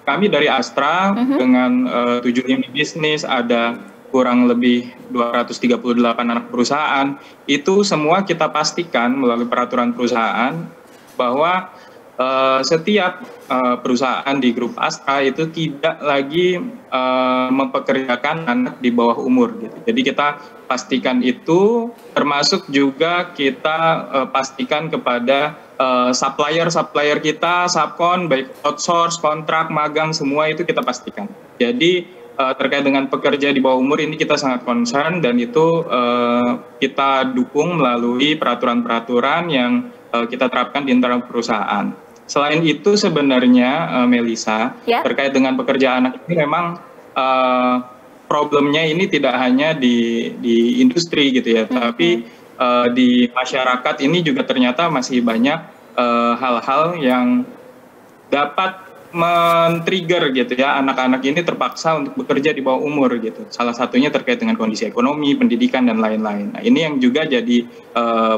Kami dari Astra dengan 7 unit bisnis, ada kurang lebih 238 anak perusahaan, itu semua kita pastikan melalui peraturan perusahaan bahwa setiap perusahaan di grup Astra itu tidak lagi mempekerjakan anak di bawah umur gitu. Jadi kita pastikan itu, termasuk juga kita pastikan kepada supplier kita, subkon, baik outsource, kontrak, magang, semua itu kita pastikan. Jadi terkait dengan pekerja di bawah umur ini kita sangat concern, dan itu kita dukung melalui peraturan-peraturan yang kita terapkan di internal perusahaan. Selain itu sebenarnya Melisa, terkait dengan pekerja anak ini memang problemnya ini tidak hanya di industri gitu ya, tapi di masyarakat ini juga ternyata masih banyak hal-hal yang dapat men-trigger gitu ya anak-anak ini terpaksa untuk bekerja di bawah umur gitu. Salah satunya terkait dengan kondisi ekonomi, pendidikan dan lain-lain. Nah, ini yang juga jadi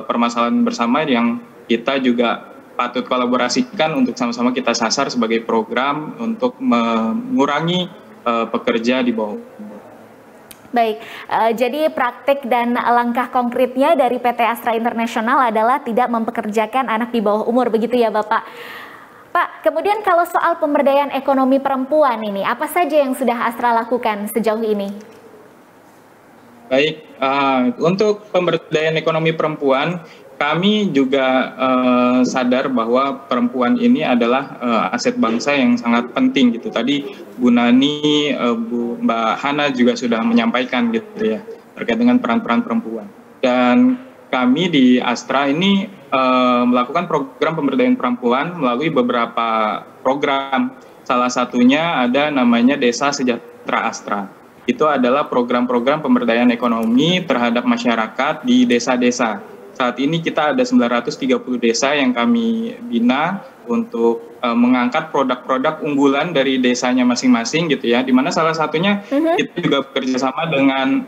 permasalahan bersama yang kita juga patut kolaborasikan untuk sama-sama kita sasar sebagai program untuk mengurangi pekerja di bawah umur. Baik, jadi praktik dan langkah konkretnya dari PT Astra International adalah tidak mempekerjakan anak di bawah umur, begitu ya Bapak? Pak, kemudian kalau soal pemberdayaan ekonomi perempuan ini, apa saja yang sudah Astra lakukan sejauh ini? Baik, untuk pemberdayaan ekonomi perempuan, kami juga sadar bahwa perempuan ini adalah aset bangsa yang sangat penting gitu. Tadi Bu Nani, Mbak Hana juga sudah menyampaikan gitu ya terkait dengan peran-peran perempuan. Dan kami di Astra ini melakukan program pemberdayaan perempuan melalui beberapa program. Salah satunya ada namanya Desa Sejahtera Astra. Itu adalah program-program pemberdayaan ekonomi terhadap masyarakat di desa-desa. Saat ini kita ada 930 desa yang kami bina untuk mengangkat produk-produk unggulan dari desanya masing-masing gitu ya. Di mana salah satunya kita juga bekerja sama dengan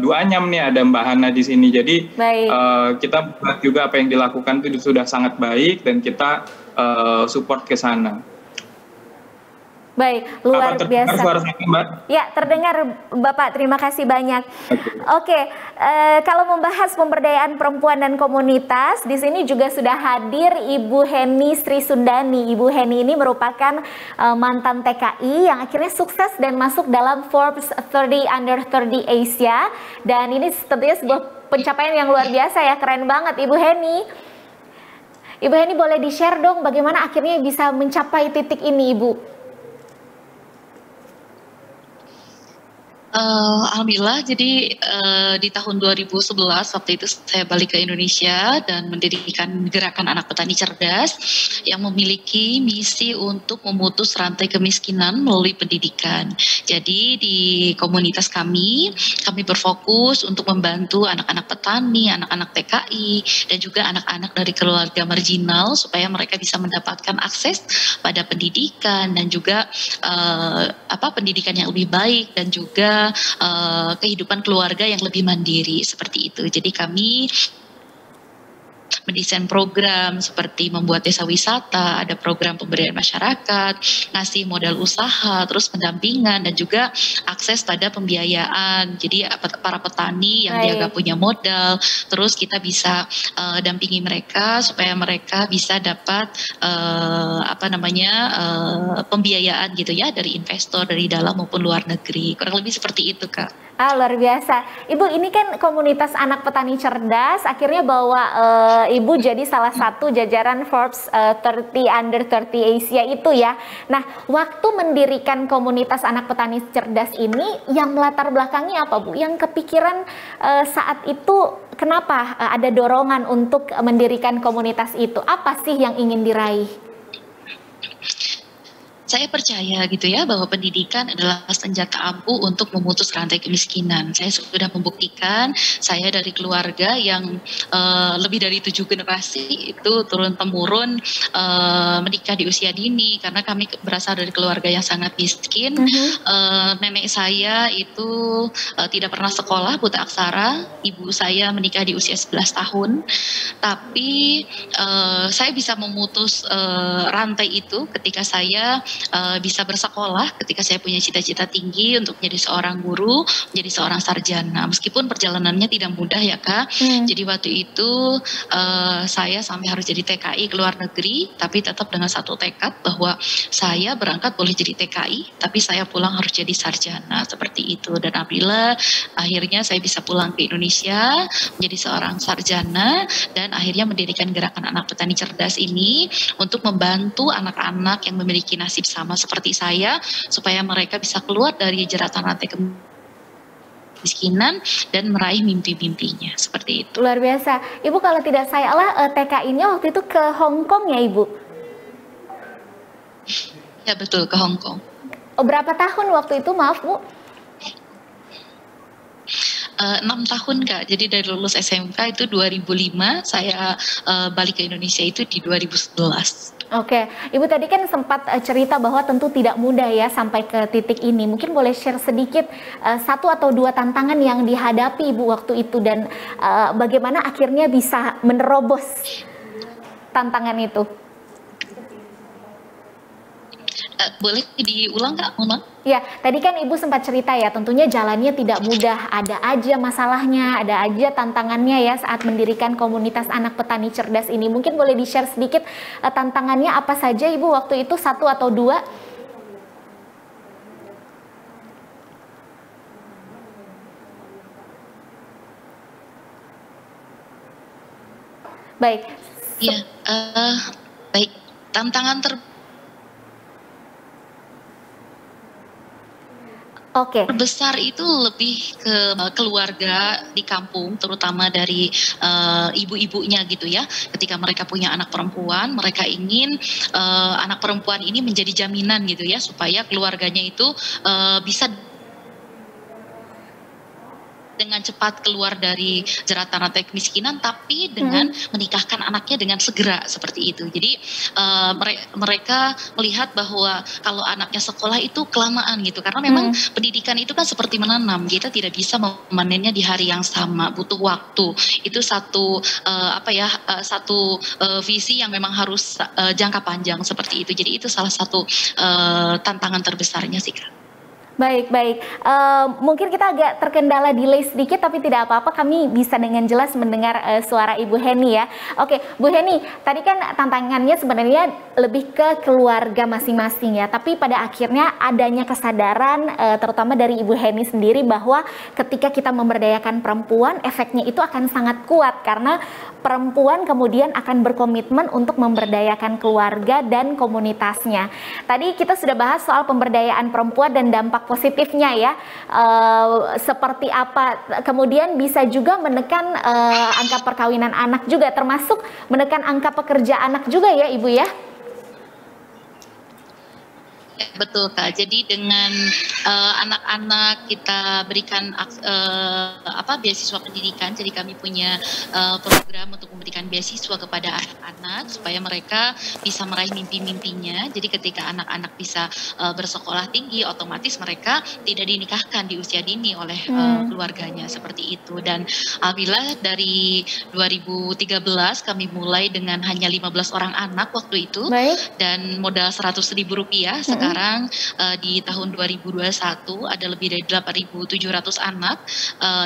Duanyam nih, ada Mbak Hana di sini. Jadi kita buat juga apa yang dilakukan itu sudah sangat baik dan kita support ke sana. Baik, luar biasa. Suara saya, Mbak? Ya, terdengar Bapak. Terima kasih banyak. Oke, kalau membahas pemberdayaan perempuan dan komunitas, di sini juga sudah hadir Ibu Heni Sri Sundani. Ibu Heni ini merupakan mantan TKI yang akhirnya sukses dan masuk dalam Forbes 30 Under 30 Asia. Dan ini tentunya sebuah pencapaian yang luar biasa ya, keren banget Ibu Heni. Ibu Heni boleh di-share dong bagaimana akhirnya bisa mencapai titik ini, Ibu? Alhamdulillah, jadi di tahun 2011 waktu itu saya balik ke Indonesia dan mendirikan Gerakan Anak Petani Cerdas yang memiliki misi untuk memutus rantai kemiskinan melalui pendidikan. Jadi di komunitas kami berfokus untuk membantu anak-anak petani, anak-anak TKI, dan juga anak-anak dari keluarga marginal supaya mereka bisa mendapatkan akses pada pendidikan dan juga pendidikan yang lebih baik dan juga kehidupan keluarga yang lebih mandiri seperti itu. Jadi kami mendesain program seperti membuat desa wisata, ada program pemberdayaan masyarakat, ngasih modal usaha, terus pendampingan dan juga akses pada pembiayaan. Jadi para petani yang dia gak punya modal, terus kita bisa dampingi mereka supaya mereka bisa dapat pembiayaan gitu ya dari investor dari dalam maupun luar negeri. Kurang lebih seperti itu, Kak. Luar biasa. Ibu, ini kan komunitas anak petani cerdas akhirnya bawa Ibu jadi salah satu jajaran Forbes 30 Under 30 Asia itu ya. Nah, waktu mendirikan komunitas anak petani cerdas ini yang melatar belakangnya apa, Bu? Yang kepikiran saat itu kenapa ada dorongan untuk mendirikan komunitas itu? Apa sih yang ingin diraih? Saya percaya gitu ya bahwa pendidikan adalah senjata ampuh untuk memutus rantai kemiskinan. Saya sudah membuktikan, saya dari keluarga yang lebih dari 7 generasi itu turun-temurun menikah di usia dini karena kami berasal dari keluarga yang sangat miskin. Nenek saya itu tidak pernah sekolah, buta aksara. Ibu saya menikah di usia 11 tahun. Tapi saya bisa memutus rantai itu ketika saya bisa bersekolah, ketika saya punya cita-cita tinggi untuk menjadi seorang guru, menjadi seorang sarjana. Meskipun perjalanannya tidak mudah ya Kak. Jadi waktu itu saya sampai harus jadi TKI ke luar negeri, tapi tetap dengan satu tekad bahwa saya berangkat boleh jadi TKI, tapi saya pulang harus jadi sarjana, seperti itu. Dan alhamdulillah akhirnya saya bisa pulang ke Indonesia menjadi seorang sarjana dan akhirnya mendirikan Gerakan Anak Petani Cerdas ini untuk membantu anak-anak yang memiliki nasib sama seperti saya supaya mereka bisa keluar dari jeratan rantai kemiskinan dan meraih mimpi-mimpinya, seperti itu. Luar biasa. Ibu kalau tidak salah TKI-nya waktu itu ke Hong Kong ya Ibu? Ya betul, ke Hong Kong. Berapa tahun waktu itu, maaf Bu? 6 tahun Kak, jadi dari lulus SMK itu 2005, saya balik ke Indonesia itu di 2011. Oke, Ibu tadi kan sempat cerita bahwa tentu tidak mudah ya sampai ke titik ini. Mungkin boleh share sedikit 1 atau 2 tantangan yang dihadapi Ibu waktu itu dan bagaimana akhirnya bisa menerobos tantangan itu. Boleh diulang Kak, Mama? Ya, tadi kan Ibu sempat cerita ya, tentunya jalannya tidak mudah, ada aja masalahnya, ada aja tantangannya ya saat mendirikan komunitas anak petani cerdas ini. Mungkin boleh di-share sedikit tantangannya apa saja Ibu waktu itu, 1 atau 2? Baik. Ya, baik. Tantangan terbesar itu lebih ke keluarga di kampung, terutama dari ibu-ibunya gitu ya. Ketika mereka punya anak perempuan, mereka ingin anak perempuan ini menjadi jaminan gitu ya, supaya keluarganya itu bisa dengan cepat keluar dari jeratan rantai kemiskinan, tapi dengan menikahkan anaknya dengan segera seperti itu. Jadi mereka melihat bahwa kalau anaknya sekolah itu kelamaan gitu, karena memang pendidikan itu kan seperti menanam, kita tidak bisa memanennya di hari yang sama, butuh waktu. Itu satu visi yang memang harus jangka panjang seperti itu. Jadi itu salah satu tantangan terbesarnya sih Kak. Baik. Mungkin kita agak terkendala delay sedikit, tapi tidak apa-apa, kami bisa dengan jelas mendengar suara Ibu Heni ya. Oke, Bu Heni, tadi kan tantangannya sebenarnya lebih ke keluarga masing-masing ya, tapi pada akhirnya adanya kesadaran terutama dari Ibu Heni sendiri bahwa ketika kita memberdayakan perempuan, efeknya itu akan sangat kuat karena perempuan kemudian akan berkomitmen untuk memberdayakan keluarga dan komunitasnya. Tadi kita sudah bahas soal pemberdayaan perempuan dan dampak positifnya ya, seperti apa, kemudian bisa juga menekan angka perkawinan anak juga, termasuk menekan angka pekerja anak juga ya Ibu ya. Betul Kak, jadi dengan anak-anak kita berikan beasiswa pendidikan, jadi kami punya program untuk memberikan beasiswa kepada anak-anak supaya mereka bisa meraih mimpi-mimpinya. Jadi ketika anak-anak bisa bersekolah tinggi, otomatis mereka tidak dinikahkan di usia dini oleh keluarganya seperti itu. Dan alhamdulillah dari 2013 kami mulai dengan hanya 15 orang anak waktu itu. Baik. Dan modal Rp100.000. Sekarang di tahun 2021 ada lebih dari 8.700 anak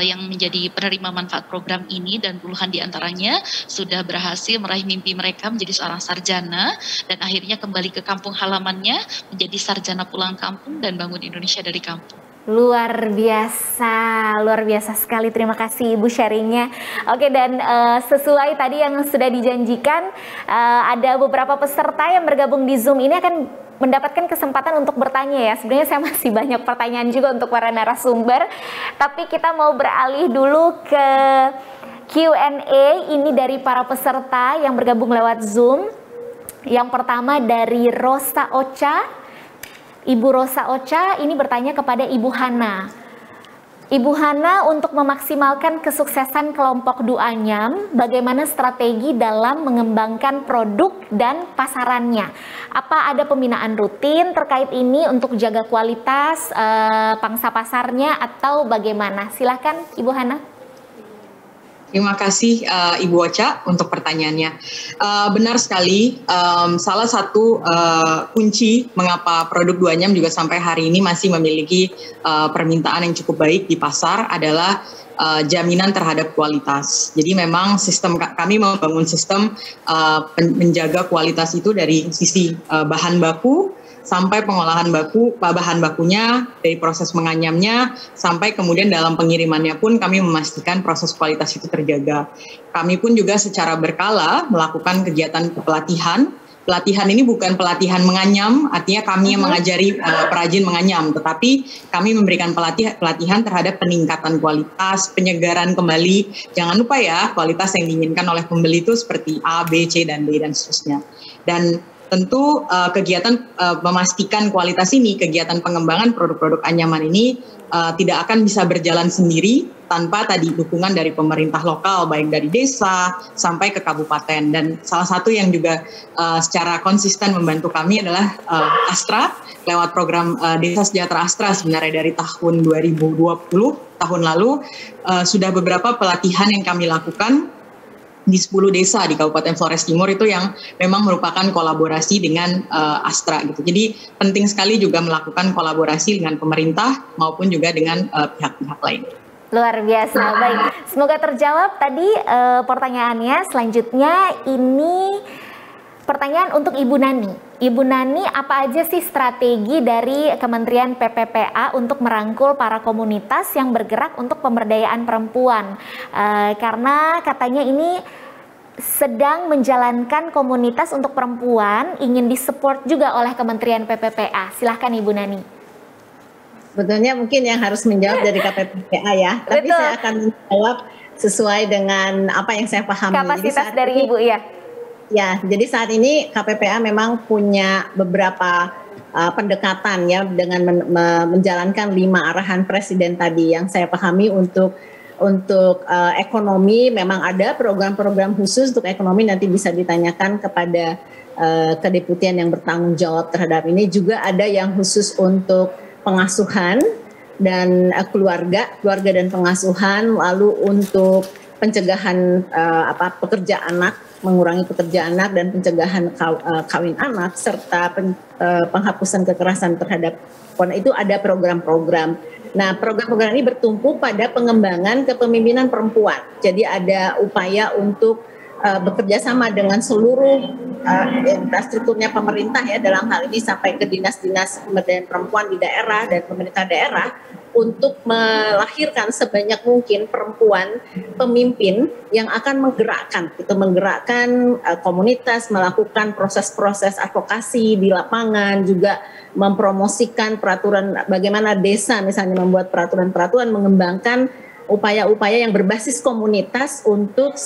yang menjadi penerima manfaat program ini, dan puluhan diantaranya sudah berhasil meraih mimpi mereka menjadi seorang sarjana dan akhirnya kembali ke kampung halamannya menjadi sarjana pulang kampung dan bangun Indonesia dari kampung. Luar biasa sekali. Terima kasih Ibu sharingnya. Oke, dan sesuai tadi yang sudah dijanjikan, ada beberapa peserta yang bergabung di Zoom ini akan mendapatkan kesempatan untuk bertanya ya. Sebenarnya saya masih banyak pertanyaan juga untuk para narasumber, tapi kita mau beralih dulu ke Q&A ini dari para peserta yang bergabung lewat Zoom. Yang pertama dari Rosa Ocha. Ibu Rosa Ocha ini bertanya kepada Ibu Hana. Ibu Hana, untuk memaksimalkan kesuksesan kelompok Duanyam, bagaimana strategi dalam mengembangkan produk dan pasarannya? Apa ada pembinaan rutin terkait ini untuk jaga kualitas pangsa pasarnya atau bagaimana? Silakan Ibu Hana. Terima kasih Ibu Ocha untuk pertanyaannya. Benar sekali, salah satu kunci mengapa produk Duanyam juga sampai hari ini masih memiliki permintaan yang cukup baik di pasar adalah jaminan terhadap kualitas. Jadi memang kami membangun sistem menjaga kualitas itu dari sisi bahan baku sampai pengolahan bahan bakunya, dari proses menganyamnya, sampai kemudian dalam pengirimannya pun kami memastikan proses kualitas itu terjaga. Kami pun juga secara berkala melakukan kegiatan pelatihan. Pelatihan ini bukan pelatihan menganyam, artinya kami yang mengajari perajin menganyam, tetapi kami memberikan pelatihan terhadap peningkatan kualitas, penyegaran kembali. Jangan lupa ya, kualitas yang diinginkan oleh pembeli itu seperti A, B, C, dan D, dan seterusnya. Dan tentu kegiatan memastikan kualitas ini, kegiatan pengembangan produk-produk anyaman ini tidak akan bisa berjalan sendiri tanpa tadi dukungan dari pemerintah lokal, baik dari desa sampai ke kabupaten. Dan salah satu yang juga secara konsisten membantu kami adalah Astra, lewat program Desa Sejahtera Astra sebenarnya dari tahun 2020, tahun lalu, sudah beberapa pelatihan yang kami lakukan di 10 desa di Kabupaten Flores Timur itu yang memang merupakan kolaborasi dengan Astra gitu. Jadi penting sekali juga melakukan kolaborasi dengan pemerintah maupun juga dengan pihak-pihak lain. Luar biasa, baik. Semoga terjawab tadi pertanyaannya. Selanjutnya ini pertanyaan untuk Ibu Nani. Ibu Nani, apa aja sih strategi dari Kementerian PPPA untuk merangkul para komunitas yang bergerak untuk pemberdayaan perempuan? Karena katanya ini sedang menjalankan komunitas untuk perempuan, ingin disupport juga oleh Kementerian PPPA. Silahkan Ibu Nani. Sebetulnya mungkin yang harus menjawab dari KPPPA ya, tapi Betul. saya akan menjawab sesuai dengan apa yang saya pahami. Kapasitas dari Ibu ya. Ya, jadi saat ini KPPA memang punya beberapa pendekatan ya dengan menjalankan 5 arahan Presiden tadi yang saya pahami untuk ekonomi. Memang ada program-program khusus untuk ekonomi, nanti bisa ditanyakan kepada kedeputian yang bertanggung jawab terhadap ini. Juga ada yang khusus untuk pengasuhan dan keluarga dan pengasuhan, lalu untuk pencegahan pekerja anak, mengurangi pekerja anak dan pencegahan kawin anak, serta penghapusan kekerasan terhadap perempuan. Itu ada program-program. Nah, program-program ini bertumpu pada pengembangan kepemimpinan perempuan. Jadi ada upaya untuk bekerja sama dengan seluruh infrastrukturnya pemerintah ya, dalam hal ini sampai ke dinas-dinas pemberdayaan perempuan di daerah dan pemerintah daerah, untuk melahirkan sebanyak mungkin perempuan pemimpin yang akan menggerakkan komunitas, melakukan proses-proses advokasi di lapangan, juga mempromosikan peraturan, bagaimana desa misalnya membuat peraturan-peraturan, mengembangkan upaya-upaya yang berbasis komunitas untuk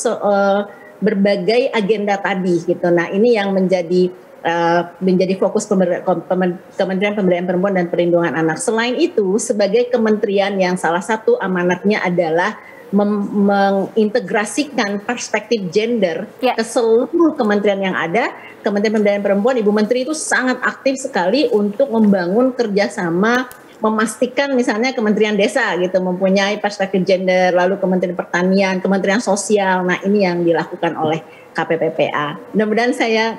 berbagai agenda tadi gitu. Nah, ini yang menjadi fokus Kementerian Pemberdayaan Perempuan dan Perlindungan Anak. Selain itu, sebagai kementerian yang salah satu amanatnya adalah mengintegrasikan perspektif gender ke seluruh kementerian yang ada, Kementerian Pemberdayaan Perempuan, Ibu Menteri itu sangat aktif sekali untuk membangun kerjasama, memastikan misalnya Kementerian Desa gitu mempunyai perspektif gender, lalu Kementerian Pertanian, Kementerian Sosial. Nah, ini yang dilakukan oleh KPPPA. Mudah-mudahan saya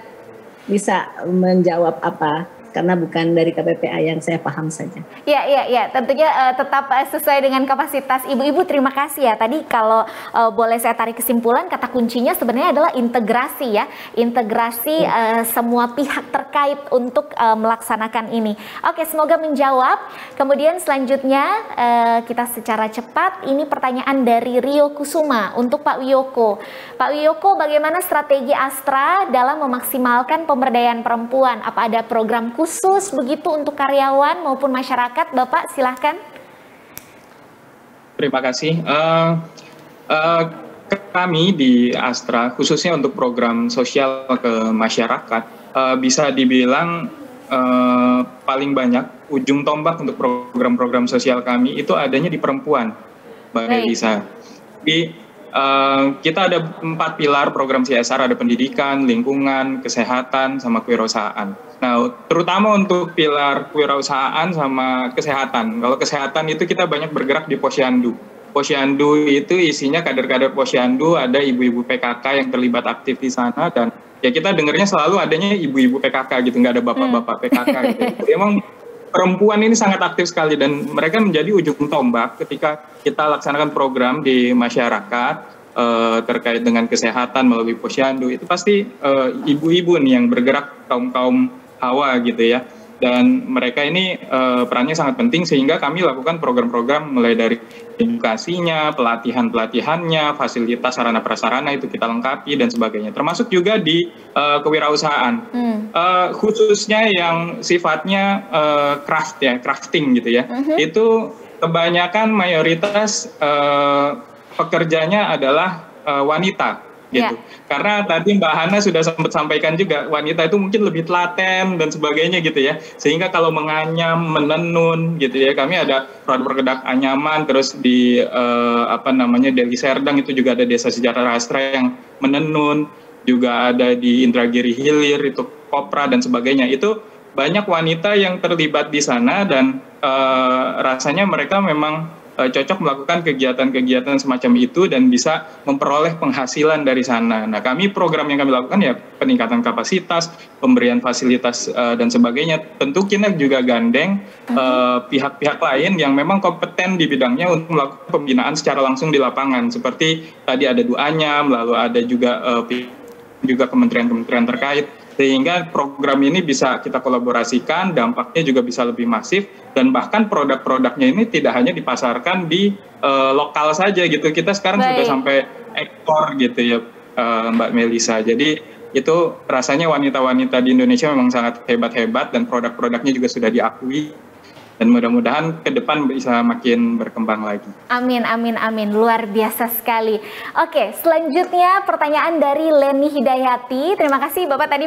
bisa menjawab karena bukan dari KPPA yang saya paham saja. Ya, tentunya tetap sesuai dengan kapasitas Ibu-ibu. Terima kasih ya. Tadi kalau boleh saya tarik kesimpulan, kata kuncinya sebenarnya adalah integrasi ya, integrasi semua pihak terkait untuk melaksanakan ini. Oke, semoga menjawab. Kemudian selanjutnya kita secara cepat, ini pertanyaan dari Rio Kusuma untuk Pak Wiyoko. Pak Wiyoko, bagaimana strategi Astra dalam memaksimalkan pemberdayaan perempuan? Apa ada program khusus begitu untuk karyawan maupun masyarakat? Bapak silahkan. Terima kasih. Kami di Astra khususnya untuk program sosial ke masyarakat bisa dibilang paling banyak ujung tombak untuk program-program sosial kami itu adanya di perempuan, Mbak Elisa. Kita ada 4 pilar program CSR, ada pendidikan, lingkungan, kesehatan, sama kewirausahaan. Nah, terutama untuk pilar kewirausahaan sama kesehatan. Kalau kesehatan itu kita banyak bergerak di Posyandu. Posyandu itu isinya kader-kader Posyandu, ada ibu-ibu PKK yang terlibat aktif di sana, dan ya kita dengarnya selalu adanya ibu-ibu PKK gitu, nggak ada bapak-bapak PKK gitu. Emang perempuan ini sangat aktif sekali dan mereka menjadi ujung tombak ketika kita laksanakan program di masyarakat terkait dengan kesehatan melalui Posyandu. Itu pasti ibu-ibu nih yang bergerak, kaum hawa gitu ya. Dan mereka ini perannya sangat penting sehingga kami lakukan program-program mulai dari edukasinya, pelatihan-pelatihannya, fasilitas sarana prasarana itu kita lengkapi dan sebagainya. Termasuk juga di kewirausahaan, khususnya yang sifatnya crafting gitu ya. Itu kebanyakan mayoritas pekerjanya adalah wanita. gitu. Karena tadi Mbak Hana sudah sempat sampaikan juga, wanita itu mungkin lebih telaten dan sebagainya gitu ya. Sehingga kalau menganyam, menenun gitu ya, kami ada produk-produk anyaman, terus di Deli Serdang itu juga ada Desa Sejarah Rastra yang menenun, juga ada di Indragiri Hilir itu kopra dan sebagainya. Itu banyak wanita yang terlibat di sana dan rasanya mereka memang cocok melakukan kegiatan-kegiatan semacam itu dan bisa memperoleh penghasilan dari sana. Nah, program yang kami lakukan ya peningkatan kapasitas, pemberian fasilitas dan sebagainya. Tentu kita juga gandeng pihak-pihak lain yang memang kompeten di bidangnya untuk melakukan pembinaan secara langsung di lapangan. Seperti tadi ada Duanyam, lalu ada juga kementerian-kementerian terkait. Sehingga program ini bisa kita kolaborasikan, dampaknya juga bisa lebih masif, dan bahkan produk-produknya ini tidak hanya dipasarkan di lokal saja gitu. Kita sekarang sudah sampai ekspor gitu ya, Mbak Melisa. Jadi itu rasanya wanita-wanita di Indonesia memang sangat hebat-hebat dan produk-produknya juga sudah diakui. Dan mudah-mudahan ke depan bisa makin berkembang lagi. Amin, amin, amin. Luar biasa sekali. Oke, selanjutnya pertanyaan dari Leni Hidayati. Terima kasih Bapak tadi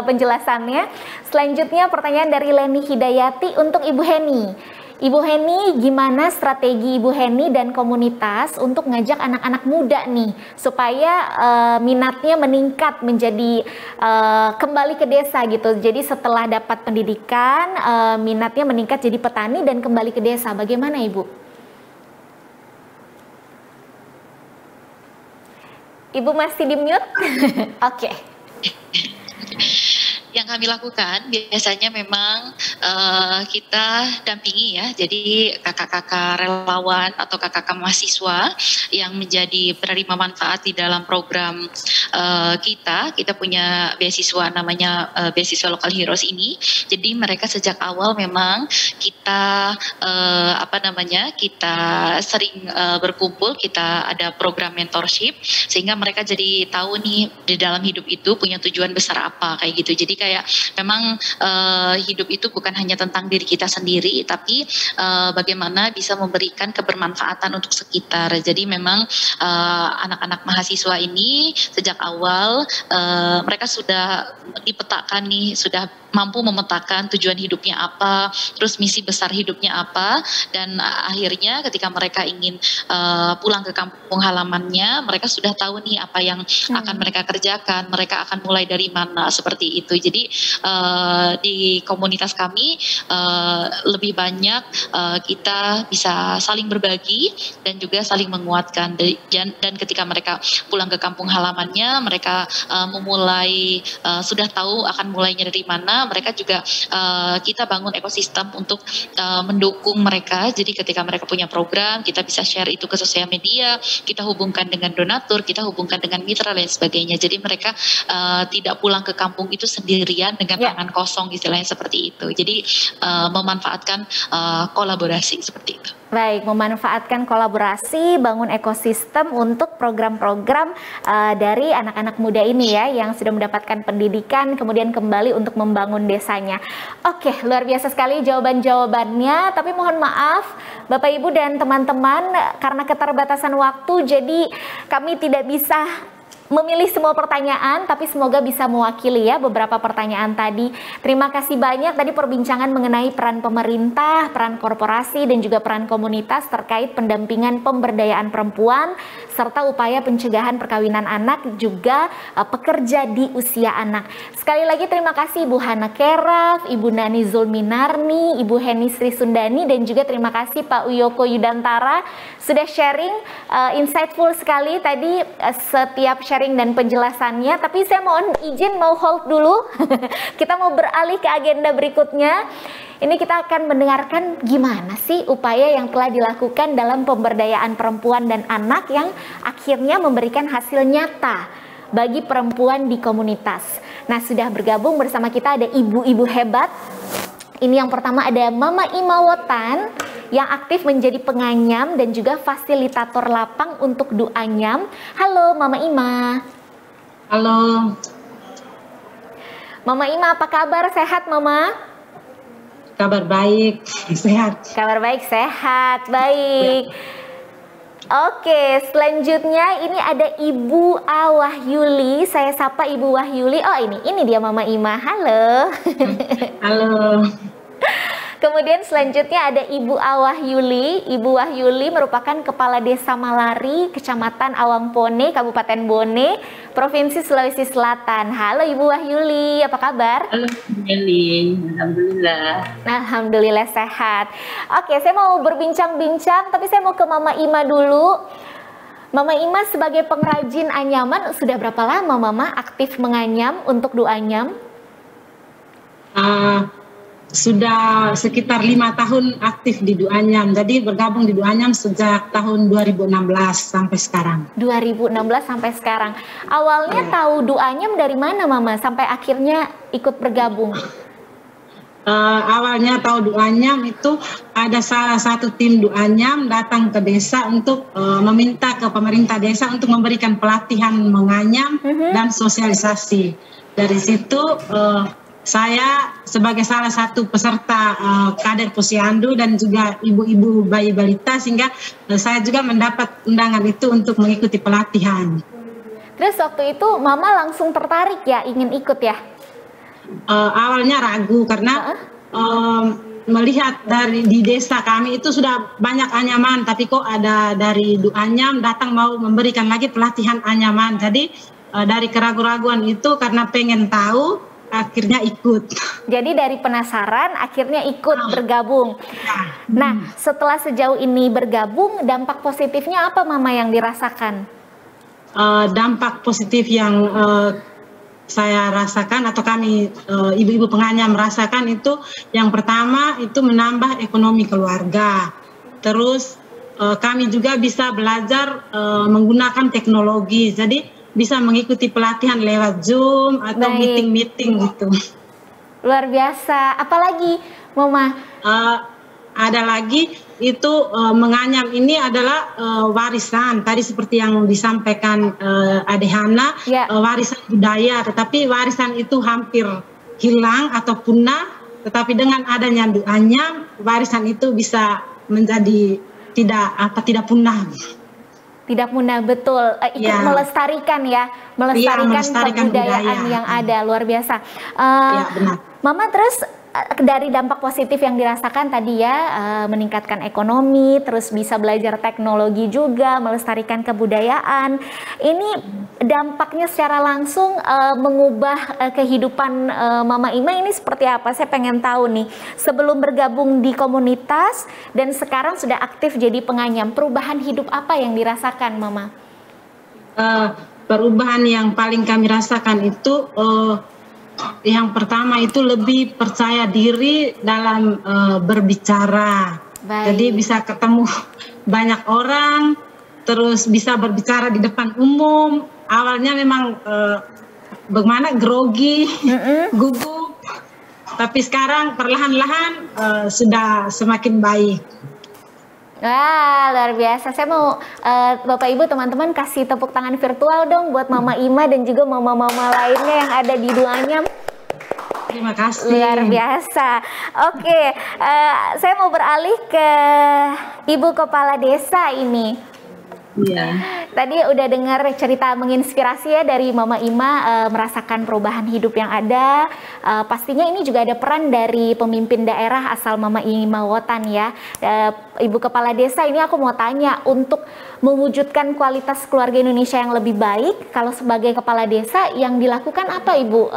penjelasannya. Selanjutnya pertanyaan dari Leni Hidayati untuk Ibu Heni. Ibu Heni, gimana strategi Ibu Heni dan komunitas untuk ngajak anak-anak muda nih supaya minatnya meningkat menjadi kembali ke desa gitu. Jadi setelah dapat pendidikan, minatnya meningkat jadi petani dan kembali ke desa. Bagaimana Ibu? Ibu masih di mute? Oke. Yang kami lakukan biasanya memang kita dampingi ya, jadi kakak-kakak relawan atau kakak-kakak mahasiswa yang menjadi penerima manfaat di dalam program kita punya beasiswa namanya beasiswa Local Heroes ini. Jadi mereka sejak awal memang kita kita sering berkumpul, kita ada program mentorship sehingga mereka jadi tahu nih di dalam hidup itu punya tujuan besar apa kayak gitu. Jadi kayak memang hidup itu bukan hanya tentang diri kita sendiri, tapi bagaimana bisa memberikan kebermanfaatan untuk sekitar. Jadi memang anak-anak mahasiswa ini sejak awal mereka sudah dipetakan nih, sudah mampu memetakan tujuan hidupnya apa, terus misi besar hidupnya apa, dan akhirnya ketika mereka ingin pulang ke kampung halamannya, mereka sudah tahu nih apa yang akan mereka kerjakan, mereka akan mulai dari mana, seperti itu. Jadi di komunitas kami lebih banyak kita bisa saling berbagi dan juga saling menguatkan, dan ketika mereka pulang ke kampung halamannya, mereka memulai sudah tahu akan mulainya dari mana. Mereka juga kita bangun ekosistem untuk mendukung mereka. Jadi ketika mereka punya program, kita bisa share itu ke sosial media, kita hubungkan dengan donatur, kita hubungkan dengan mitra dan sebagainya. Jadi mereka tidak pulang ke kampung itu sendirian dengan tangan kosong, istilahnya seperti itu. Jadi memanfaatkan kolaborasi seperti itu. Baik, memanfaatkan kolaborasi, bangun ekosistem untuk program-program dari anak-anak muda ini ya, yang sudah mendapatkan pendidikan, kemudian kembali untuk membangun desanya. Oke, luar biasa sekali jawaban-jawabannya, tapi mohon maaf Bapak Ibu dan teman-teman, karena keterbatasan waktu, jadi kami tidak bisa memilih semua pertanyaan, tapi semoga bisa mewakili ya beberapa pertanyaan tadi. Terima kasih banyak tadi perbincangan mengenai peran pemerintah, peran korporasi, dan juga peran komunitas terkait pendampingan pemberdayaan perempuan, serta upaya pencegahan perkawinan anak, juga pekerja di usia anak. Sekali lagi terima kasih Ibu Hana Keraf, Ibu Nani Zulminarni, Ibu Heni Sri Sundani, dan juga terima kasih Pak Uyoko Yudantara sudah sharing, insightful sekali tadi setiap sharing dan penjelasannya. Tapi saya mohon izin mau hold dulu. Kita mau beralih ke agenda berikutnya. Ini kita akan mendengarkan gimana sih upaya yang telah dilakukan dalam pemberdayaan perempuan dan anak yang akhirnya memberikan hasil nyata bagi perempuan di komunitas. Nah, sudah bergabung bersama kita ada ibu-ibu hebat. Ini yang pertama ada Mama Ima Wotan yang aktif menjadi penganyam dan juga fasilitator lapang untuk Duanyam. Halo Mama Ima. Halo. Mama Ima, apa kabar? Sehat Mama? Kabar baik, sehat. Kabar baik, sehat, baik. Oke, selanjutnya ini ada Ibu Wahyuli. Saya sapa Ibu Wahyuli. Oh, ini dia Mama Ima. Halo. Halo. Kemudian selanjutnya ada Ibu Wahyuli. Ibu Wahyuli merupakan Kepala Desa Malari, Kecamatan Awangpone, Kabupaten Bone, Provinsi Sulawesi Selatan. Halo Ibu Wahyuli, apa kabar? Halo Meli, alhamdulillah. Alhamdulillah sehat. Oke, saya mau berbincang-bincang, tapi saya mau ke Mama Ima dulu. Mama Ima sebagai pengrajin anyaman, sudah berapa lama Mama aktif menganyam untuk duanyam? Sudah sekitar 5 tahun aktif di Duanyam. Jadi bergabung di Duanyam sejak tahun 2016 sampai sekarang. 2016 sampai sekarang. Awalnya tahu Duanyam dari mana Mama sampai akhirnya ikut bergabung? Awalnya tahu Duanyam itu ada salah satu tim Duanyam datang ke desa untuk meminta ke pemerintah desa untuk memberikan pelatihan menganyam dan sosialisasi. Dari situ saya sebagai salah satu peserta kader Posyandu dan juga ibu-ibu bayi balita, sehingga saya juga mendapat undangan itu untuk mengikuti pelatihan. Terus waktu itu Mama langsung tertarik ya, ingin ikut ya? Awalnya ragu karena melihat di desa kami itu sudah banyak anyaman, tapi kok ada dari Duanyam datang mau memberikan lagi pelatihan anyaman. Jadi dari keraguan-raguan itu karena pengen tahu, akhirnya ikut. Jadi dari penasaran akhirnya ikut bergabung. Nah, setelah sejauh ini bergabung, dampak positifnya apa Mama yang dirasakan? Dampak positif yang saya rasakan atau kami ibu-ibu penganyam merasakan itu, yang pertama itu menambah ekonomi keluarga. Terus kami juga bisa belajar menggunakan teknologi. Jadi bisa mengikuti pelatihan lewat Zoom atau meeting-meeting gitu. Luar biasa. Apalagi Mama? Ada lagi itu menganyam ini adalah warisan. Tadi seperti yang disampaikan Adehana, warisan budaya. Tetapi warisan itu hampir hilang atau punah. Tetapi dengan adanya Duanyam, warisan itu bisa menjadi tidak punah. Tidak punah, betul. Ikut melestarikan ya, melestarikan kebudayaan yang ada, luar biasa. Benar. Mama, terus dari dampak positif yang dirasakan tadi ya, meningkatkan ekonomi, terus bisa belajar teknologi juga, melestarikan kebudayaan. Ini dampaknya secara langsung mengubah kehidupan Mama Ima ini seperti apa? Saya pengen tahu nih, sebelum bergabung di komunitas dan sekarang sudah aktif jadi penganyam, perubahan hidup apa yang dirasakan Mama? Perubahan yang paling kami rasakan itu yang pertama itu lebih percaya diri dalam berbicara. Jadi bisa ketemu banyak orang, terus bisa berbicara di depan umum. Awalnya memang bagaimana grogi, gugup, tapi sekarang perlahan-lahan sudah semakin baik. Wah, luar biasa. Saya mau Bapak Ibu teman-teman kasih tepuk tangan virtual dong buat Mama Ima dan juga mama-mama lainnya yang ada di Duanyam. Terima kasih. Luar biasa. Oke, saya mau beralih ke Ibu Kepala Desa ini. Iya. Tadi udah dengar cerita menginspirasi ya dari Mama Ima, merasakan perubahan hidup yang ada. Pastinya ini juga ada peran dari pemimpin daerah asal Mama Ima Wotan ya. Ibu Kepala Desa, ini aku mau tanya, untuk mewujudkan kualitas keluarga Indonesia yang lebih baik, kalau sebagai Kepala Desa yang dilakukan apa Ibu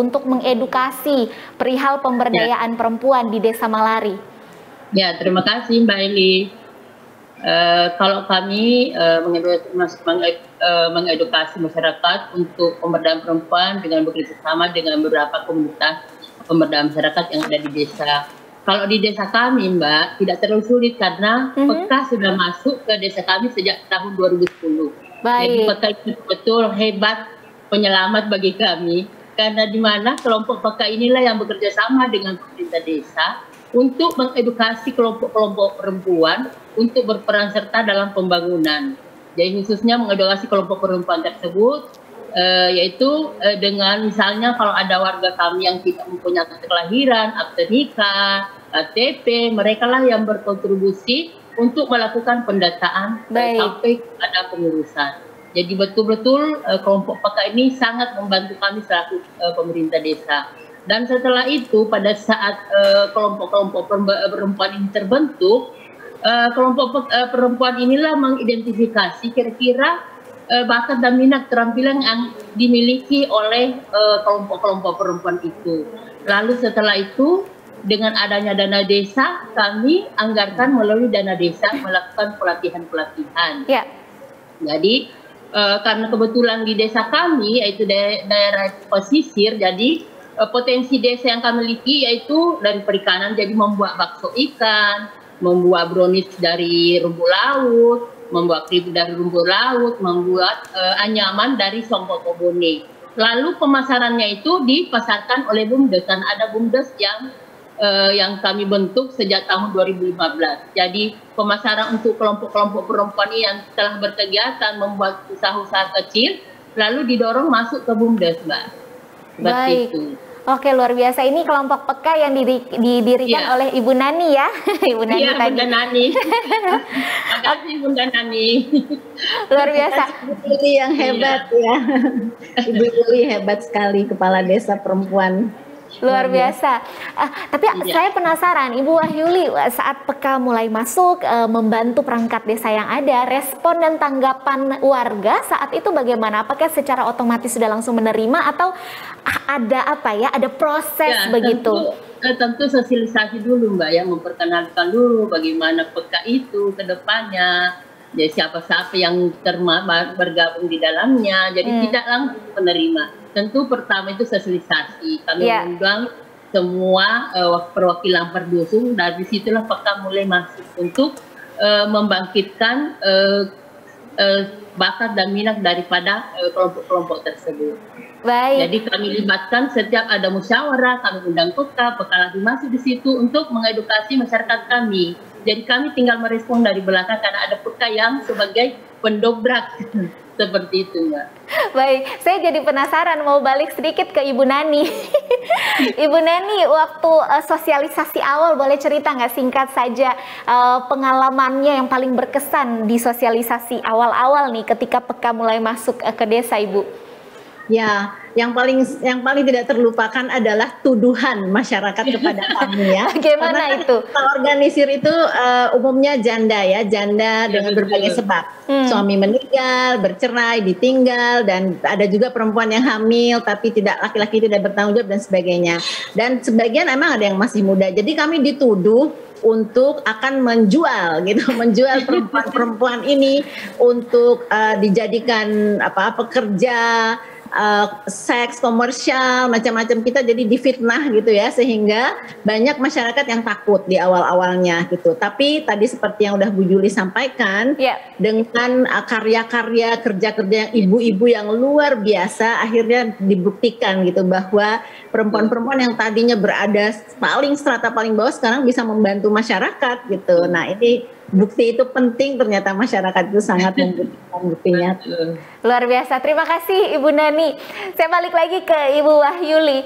untuk mengedukasi perihal pemberdayaan perempuan di Desa Malari? Ya, terima kasih Mbak Eli. Kalau kami mengedukasi masyarakat untuk pemberdayaan perempuan dengan bekerja sama dengan beberapa komunitas pemberdayaan masyarakat yang ada di desa. Kalau di desa kami, Mbak, tidak terlalu sulit karena PK sudah masuk ke desa kami sejak tahun 2010. Jadi PK itu betul hebat penyelamat bagi kami, karena di mana kelompok PK inilah yang bekerja sama dengan pemerintah desa untuk mengedukasi kelompok-kelompok perempuan untuk berperan serta dalam pembangunan. Jadi khususnya mengedukasi kelompok perempuan tersebut, yaitu dengan misalnya kalau ada warga kami yang tidak mempunyai akte kelahiran, akte nikah, KTP, mereka lah yang berkontribusi untuk melakukan pendataan sampai pada pengurusan. Jadi betul-betul kelompok PK ini sangat membantu kami selaku pemerintah desa. Dan setelah itu pada saat kelompok-kelompok perempuan ini terbentuk, kelompok perempuan inilah mengidentifikasi kira-kira bakat dan minat keterampilan yang dimiliki oleh kelompok-kelompok perempuan itu. Lalu setelah itu dengan adanya dana desa, kami anggarkan melalui dana desa melakukan pelatihan-pelatihan. Ya. Jadi karena kebetulan di desa kami yaitu daerah pesisir, jadi potensi desa yang kami miliki yaitu dari perikanan, jadi membuat bakso ikan, membuat brownies dari rumpu laut, membuat keripik dari rumpu laut, membuat anyaman dari sompok kobone. Lalu pemasarannya itu dipasarkan oleh BUMDes, dan ada BUMDes yang kami bentuk sejak tahun 2015. Jadi pemasaran untuk kelompok-kelompok perempuan yang telah berkegiatan membuat usaha-usaha kecil, lalu didorong masuk ke BUMDes, Mbak. Seperti itu. Oke, luar biasa. Ini kelompok PK yang didirikan oleh Ibu Nani ya. Ibu Nani tadi. Bunda Nani. Makasih Bunda Nani. Luar biasa. Ibu Yuli yang hebat ya. Ibu Yuli hebat sekali, kepala desa perempuan. Luar biasa. Tapi saya penasaran, Ibu Wahyuli, saat PK mulai masuk membantu perangkat desa yang ada, respon dan tanggapan warga saat itu bagaimana? Apakah secara otomatis sudah langsung menerima atau ada ada proses begitu? Tentu sosialisasi dulu Mbak ya, memperkenalkan dulu bagaimana PK itu ke depannya. Jadi siapa-siapa yang bergabung di dalamnya, jadi tidak langsung menerima. Tentu pertama itu sosialisasi, kami mengundang semua perwakilan perdusun, dari situlah PK mulai masuk untuk membangkitkan bakat dan minat daripada kelompok-kelompok tersebut. Baik. Jadi kami libatkan setiap ada musyawarah, kami undang PK lagi masuk di situ untuk mengedukasi masyarakat kami. Jadi kami tinggal merespon dari belakang karena ada PK yang sebagai pendobrak. Seperti itu Mbak. Baik, saya jadi penasaran mau balik sedikit ke Ibu Nani. Ibu Nani, waktu sosialisasi awal boleh cerita nggak singkat saja pengalamannya yang paling berkesan di sosialisasi awal-awal nih ketika PK mulai masuk ke desa Ibu? Ya, yang paling tidak terlupakan adalah tuduhan masyarakat kepada kami ya. Bagaimana karena itu? Organisir itu umumnya janda ya, janda dengan berbagai sebab. Suami meninggal, bercerai, ditinggal, dan ada juga perempuan yang hamil tapi laki-laki tidak bertanggung jawab dan sebagainya. Dan sebagian emang ada yang masih muda. Jadi kami dituduh untuk akan menjual menjual perempuan-perempuan ini untuk dijadikan pekerja seks komersial macam-macam. Kita jadi difitnah gitu ya, sehingga banyak masyarakat yang takut di awal-awalnya gitu. Tapi tadi seperti yang udah Bu Juli sampaikan, dengan karya-karya kerja-kerja yang ibu-ibu yang luar biasa, akhirnya dibuktikan gitu bahwa perempuan-perempuan yang tadinya berada strata paling bawah sekarang bisa membantu masyarakat gitu. Nah ini bukti itu penting, ternyata masyarakat itu sangat membutuhkan buktinya. Luar biasa, terima kasih Ibu Nani. Saya balik lagi ke Ibu Wahyuli.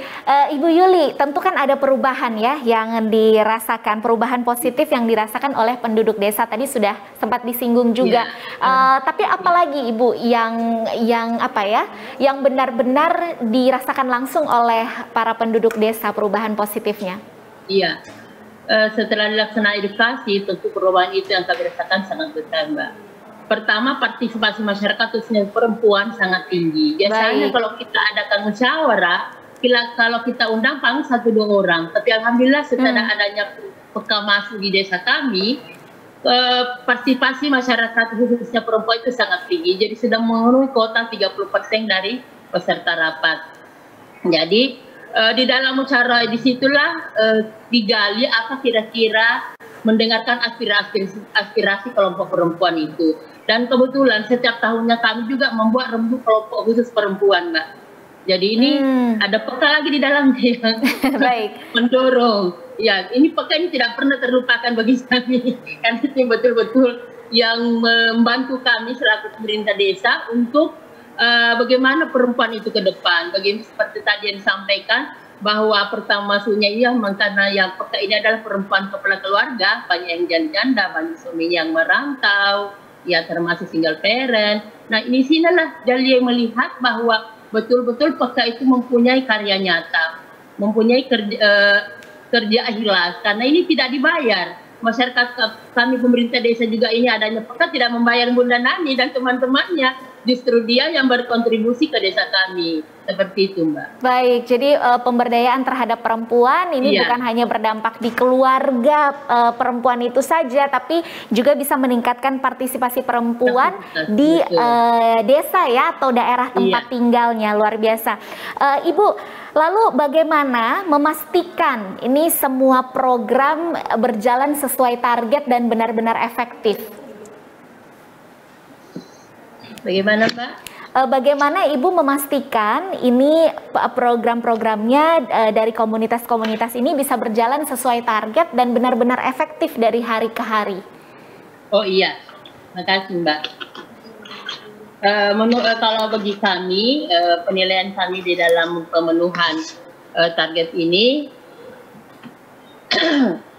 Ibu Yuli, tentu kan ada perubahan ya yang dirasakan, perubahan positif yang dirasakan oleh penduduk desa, tadi sudah sempat disinggung juga. Tapi apalagi Ibu yang benar-benar dirasakan langsung oleh para penduduk desa perubahan positifnya? Iya. Setelah dilaksanakan edukasi, tentu perubahan itu yang kami rasakan sangat besar Mbak. Pertama, partisipasi masyarakat khususnya perempuan sangat tinggi. Biasanya kalau kita adakan musyawarah, kalau kita undang paling 1-2 orang. Tapi alhamdulillah setelah adanya PK masuk di desa kami, partisipasi masyarakat khususnya perempuan itu sangat tinggi. Jadi sudah memenuhi kuota 30% dari peserta rapat. Jadi di dalam musyawarah disitulah digali apa kira-kira mendengarkan aspirasi kelompok perempuan itu. Dan kebetulan setiap tahunnya kami juga membuat rembuk kelompok khusus perempuan Mbak. Jadi ini ada PK lagi di dalamnya yang mendorong. Ya, ini PK ini tidak pernah terlupakan bagi kami. Karena ini betul-betul yang membantu kami selaku pemerintah desa untuk bagaimana perempuan itu ke depan. Bagaimana seperti tadi yang disampaikan, bahwa pertama masuknya iya karena yang peka ini adalah perempuan kepala keluarga, banyak yang janda-janda, banyak suami yang merantau, ya termasuk single parent. Nah ini sinilah Dahlia melihat bahwa betul-betul peka itu mempunyai karya nyata, mempunyai kerja ikhlas, karena ini tidak dibayar. Masyarakat kami pemerintah desa juga ini adanya peka tidak membayar Bunda Nani dan teman-temannya. Justru dia yang berkontribusi ke desa kami. Seperti itu, Mbak. Baik, jadi pemberdayaan terhadap perempuan ini bukan hanya berdampak di keluarga perempuan itu saja, tapi juga bisa meningkatkan partisipasi perempuan di desa ya, atau daerah tempat tinggalnya. Luar biasa. Ibu, lalu bagaimana memastikan ini semua program berjalan sesuai target dan benar-benar efektif? Bagaimana, Pak? Bagaimana Ibu memastikan ini program-programnya dari komunitas-komunitas ini bisa berjalan sesuai target dan benar-benar efektif dari hari ke hari? Oh iya, makasih Mbak. Kalau bagi kami, penilaian kami di dalam pemenuhan target ini,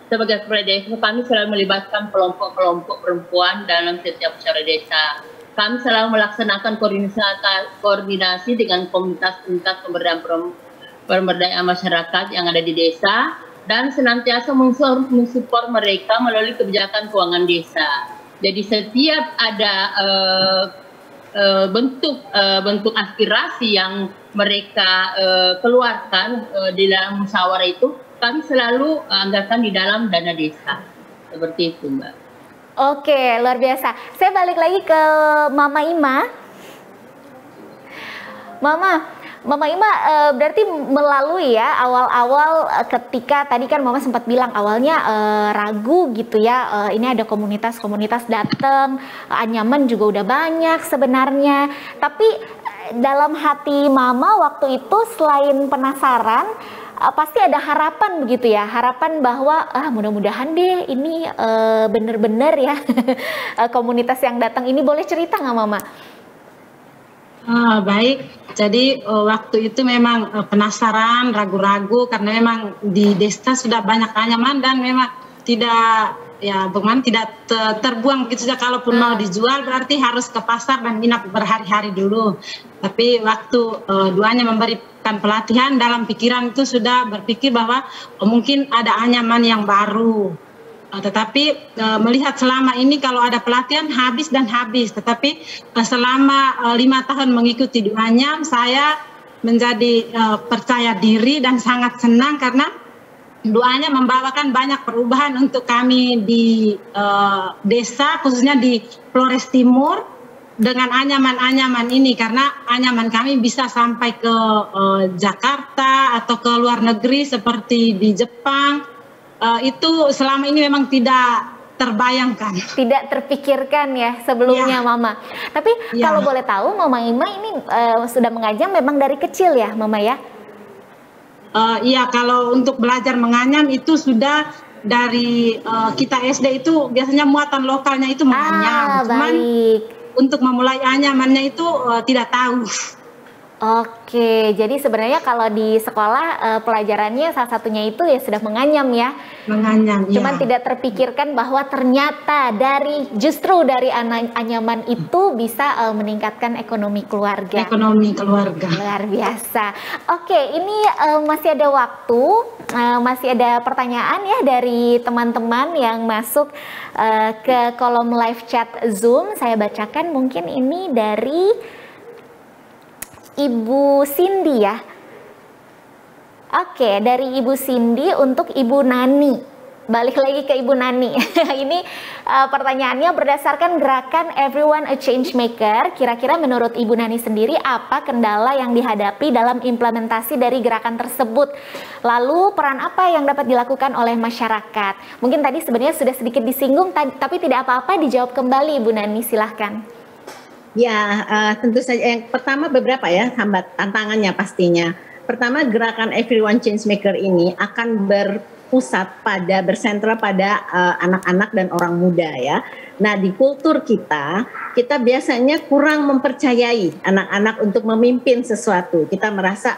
sebagai kepala desa kami selalu melibatkan kelompok-kelompok perempuan dalam setiap usaha desa. Kami selalu melaksanakan koordinasi dengan komunitas-komunitas pemberdayaan masyarakat yang ada di desa dan senantiasa mensupport mereka melalui kebijakan keuangan desa. Jadi setiap ada bentuk aspirasi yang mereka keluarkan di dalam musyawarah itu, kami selalu anggarkan di dalam dana desa. Seperti itu, Mbak. Oke, luar biasa. Saya balik lagi ke Mama Ima. Mama Ima berarti melalui ya awal-awal ketika tadi kan Mama sempat bilang awalnya ragu gitu ya, ini ada komunitas-komunitas datang, anyaman juga udah banyak sebenarnya. Tapi dalam hati Mama waktu itu selain penasaran, pasti ada harapan begitu ya, harapan bahwa mudah-mudahan deh ini bener-bener ya komunitas yang datang ini. Boleh cerita nggak Mama? Baik, jadi waktu itu memang penasaran, ragu-ragu karena memang di desa sudah banyak anyaman dan memang tidak terbuang begitu saja. Kalaupun mau dijual berarti harus ke pasar dan minat berhari-hari dulu. Tapi waktu duanya memberikan pelatihan, dalam pikiran itu sudah berpikir bahwa mungkin ada anyaman yang baru. Tetapi melihat selama ini kalau ada pelatihan habis dan habis. Tetapi selama 5 tahun mengikuti duanya, saya menjadi percaya diri dan sangat senang karena doanya membawakan banyak perubahan untuk kami di desa, khususnya di Flores Timur dengan anyaman-anyaman ini, karena anyaman kami bisa sampai ke Jakarta atau ke luar negeri seperti di Jepang. Itu selama ini memang tidak terbayangkan, tidak terpikirkan ya sebelumnya Mama. Tapi kalau boleh tahu Mama Ima ini sudah menganyam memang dari kecil ya Mama ya? Iya, kalau untuk belajar menganyam itu sudah dari kita SD itu biasanya muatan lokalnya itu menganyam. Cuman untuk memulai anyamannya itu tidak tahu. Oke, jadi sebenarnya kalau di sekolah pelajarannya salah satunya itu ya sudah menganyam ya. Menganyam, cuman tidak terpikirkan bahwa ternyata justru dari anyaman itu bisa meningkatkan ekonomi keluarga. Ekonomi keluarga. Luar biasa. Oke, ini masih ada waktu, masih ada pertanyaan ya dari teman-teman yang masuk ke kolom live chat Zoom. Saya bacakan mungkin ini dari Ibu Cindy ya. Oke, dari Ibu Cindy untuk Ibu Nani. Balik lagi ke Ibu Nani. Ini pertanyaannya berdasarkan gerakan Everyone a Change Maker. Kira-kira menurut Ibu Nani sendiri apa kendala yang dihadapi dalam implementasi dari gerakan tersebut? Lalu peran apa yang dapat dilakukan oleh masyarakat? Mungkin tadi sebenarnya sudah sedikit disinggung, tapi tidak apa-apa dijawab kembali Ibu Nani, silahkan. Ya, tentu saja yang pertama beberapa ya tantangannya pastinya. Pertama, gerakan Everyone Change Maker ini akan bersentra pada anak-anak dan orang muda ya. Nah di kultur kita biasanya kurang mempercayai anak-anak untuk memimpin sesuatu. Kita merasa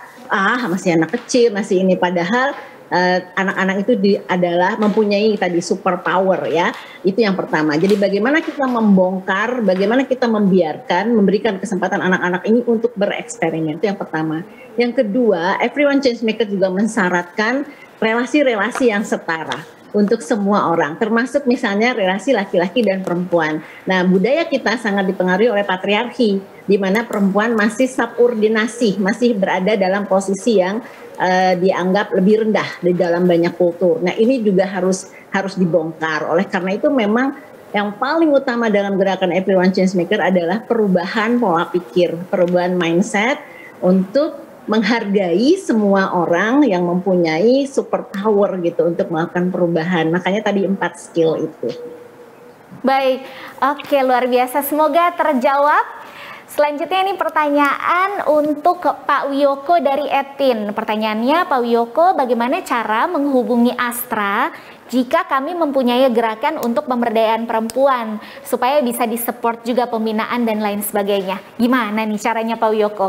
masih anak kecil, masih ini, padahal anak-anak itu adalah mempunyai tadi super power ya. Itu yang pertama. Jadi bagaimana kita membongkar, bagaimana kita memberikan kesempatan anak-anak ini untuk bereksperimen. Itu yang pertama. Yang kedua, Everyone Changemaker juga mensyaratkan relasi-relasi yang setara untuk semua orang, termasuk misalnya relasi laki-laki dan perempuan. Nah, budaya kita sangat dipengaruhi oleh patriarki, di mana perempuan masih subordinasi, masih berada dalam posisi yang dianggap lebih rendah di dalam banyak kultur. Nah, ini juga harus dibongkar. Oleh karena itu memang yang paling utama dalam gerakan Everyone Changemaker adalah perubahan pola pikir, perubahan mindset untuk menghargai semua orang yang mempunyai super power gitu untuk melakukan perubahan. Makanya tadi 4 skill itu. Baik, oke, luar biasa. Semoga terjawab. Selanjutnya ini pertanyaan untuk Pak Wiyoko dari Etin. Pertanyaannya, Pak Wiyoko, bagaimana cara menghubungi Astra jika kami mempunyai gerakan untuk pemberdayaan perempuan supaya bisa disupport juga pembinaan dan lain sebagainya? Gimana nih caranya Pak Wiyoko?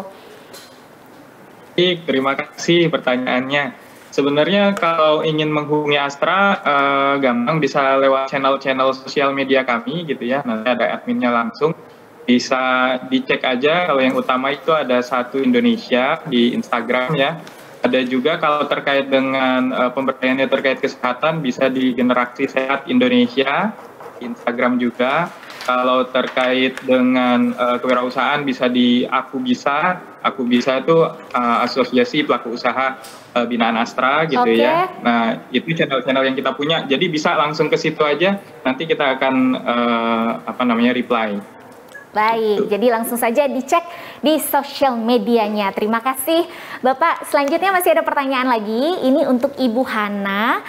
Baik, terima kasih pertanyaannya. Sebenarnya kalau ingin menghubungi Astra, gampang, bisa lewat channel-channel sosial media kami gitu ya. Nanti ada adminnya langsung. Bisa dicek aja, kalau yang utama itu ada Satu Indonesia di Instagram ya. Ada juga kalau terkait dengan pemberdayaannya terkait kesehatan, bisa di Generasi Sehat Indonesia, di Instagram juga. Kalau terkait dengan kewirausahaan bisa di Aku Bisa. Aku Bisa itu asosiasi pelaku usaha binaan Astra gitu ya. Nah, itu channel-channel yang kita punya. Jadi bisa langsung ke situ aja. Nanti kita akan reply. Baik, jadi langsung saja dicek di sosial medianya. Terima kasih Bapak. Selanjutnya masih ada pertanyaan lagi. Ini untuk Ibu Hana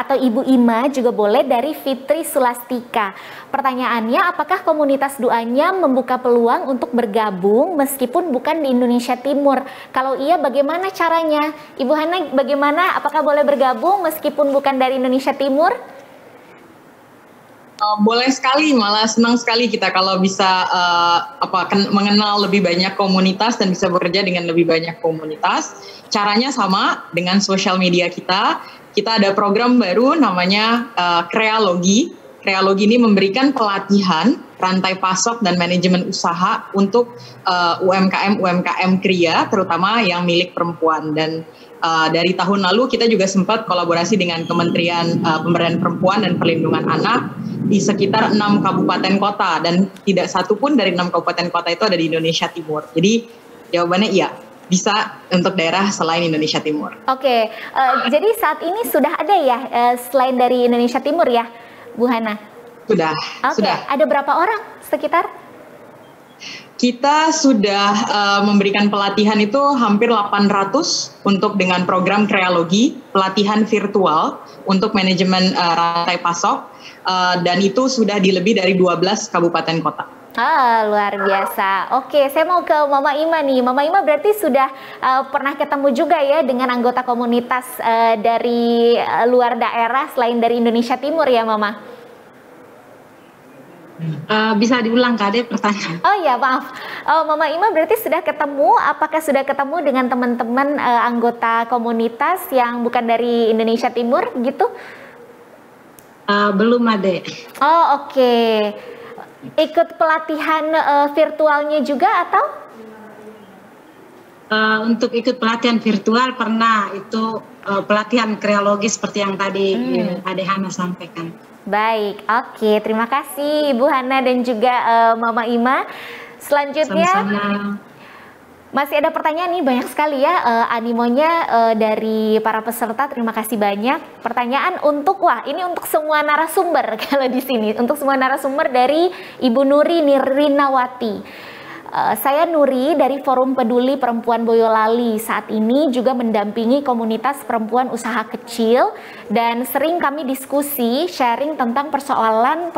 atau Ibu Ima juga boleh, dari Fitri Sulastika. Pertanyaannya, apakah komunitas doanya membuka peluang untuk bergabung meskipun bukan di Indonesia Timur? Kalau iya, bagaimana caranya? Ibu Hana, bagaimana? Apakah boleh bergabung meskipun bukan dari Indonesia Timur? Boleh sekali, malah senang sekali kita kalau bisa mengenal lebih banyak komunitas dan bisa bekerja dengan lebih banyak komunitas. Caranya sama dengan sosial media kita. Kita ada program baru namanya Krealogi. Krealogi ini memberikan pelatihan rantai pasok dan manajemen usaha untuk UMKM Kria, terutama yang milik perempuan. Dan dari tahun lalu kita juga sempat kolaborasi dengan Kementerian Pemberdayaan Perempuan dan Perlindungan Anak di sekitar 6 kabupaten kota, dan tidak satu pun dari 6 kabupaten kota itu ada di Indonesia Timur. Jadi jawabannya iya, bisa untuk daerah selain Indonesia Timur. Oke, jadi saat ini sudah ada ya selain dari Indonesia Timur ya, Bu Hana? Sudah. Sudah. Ada berapa orang sekitar? Kita sudah memberikan pelatihan itu hampir 800 untuk dengan program Krealogi, pelatihan virtual untuk manajemen rantai pasok, dan itu sudah di lebih dari 12 kabupaten kota. Luar biasa. Oke, saya mau ke Mama Ima nih. Mama Ima berarti sudah pernah ketemu juga ya dengan anggota komunitas dari luar daerah selain dari Indonesia Timur ya, Mama? Bisa diulang Kak, pertanyaan. Oh ya, maaf. Mama Ima berarti sudah ketemu, apakah sudah ketemu dengan teman-teman anggota komunitas yang bukan dari Indonesia Timur gitu? Belum ada. Oh, oke. Ikut pelatihan virtualnya juga atau? Untuk ikut pelatihan virtual pernah, itu pelatihan kreologi seperti yang tadi Ade Hana sampaikan. Baik, oke, terima kasih Ibu Hana dan juga Mama Ima. Selanjutnya sama-sama. Masih ada pertanyaan nih, banyak sekali ya animonya dari para peserta. Terima kasih banyak. Pertanyaan ini untuk semua narasumber kalau di sini, untuk semua narasumber dari Ibu Nuri Nirrinawati. Saya Nuri dari Forum Peduli Perempuan Boyolali. Saat ini juga mendampingi komunitas perempuan usaha kecil dan sering kami diskusi sharing tentang persoalan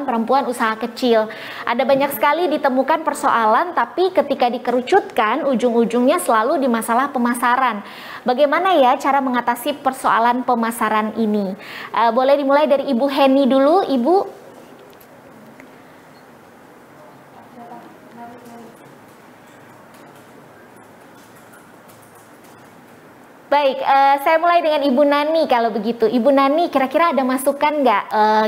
perempuan usaha kecil. Ada banyak sekali ditemukan persoalan, tapi ketika dikerucutkan ujung-ujungnya selalu di masalah pemasaran. Bagaimana ya cara mengatasi persoalan pemasaran ini? Boleh dimulai dari Ibu Heni dulu, Ibu. Baik, saya mulai dengan Ibu Nani kalau begitu. Ibu Nani, kira-kira ada masukan nggak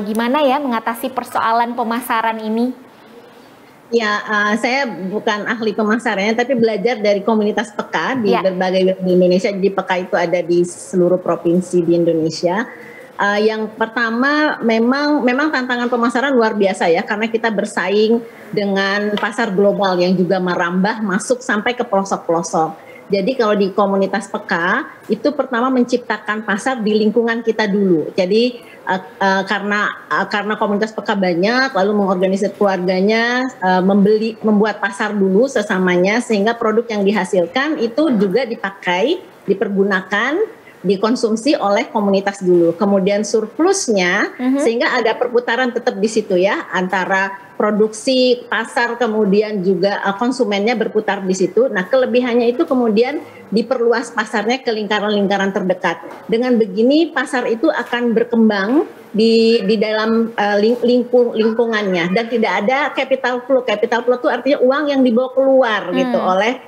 gimana ya mengatasi persoalan pemasaran ini? Ya, saya bukan ahli pemasarannya, tapi belajar dari komunitas PEKA di berbagai wilayah di Indonesia. Jadi PEKA itu ada di seluruh provinsi di Indonesia. Yang pertama, memang tantangan pemasaran luar biasa ya, karena kita bersaing dengan pasar global yang juga merambah masuk sampai ke pelosok-pelosok. Jadi kalau di komunitas PEKA itu pertama menciptakan pasar di lingkungan kita dulu. Jadi karena komunitas PEKA banyak, lalu mengorganisir keluarganya, membuat pasar dulu sesamanya, sehingga produk yang dihasilkan itu juga dipakai, dipergunakan, dikonsumsi oleh komunitas dulu. Kemudian surplusnya, sehingga ada perputaran tetap di situ ya, antara produksi, pasar, kemudian juga konsumennya berputar di situ. Nah, kelebihannya itu kemudian diperluas pasarnya ke lingkaran-lingkaran terdekat. Dengan begini pasar itu akan berkembang di dalam lingkungannya, dan tidak ada capital flow. Capital flow itu artinya uang yang dibawa keluar gitu oleh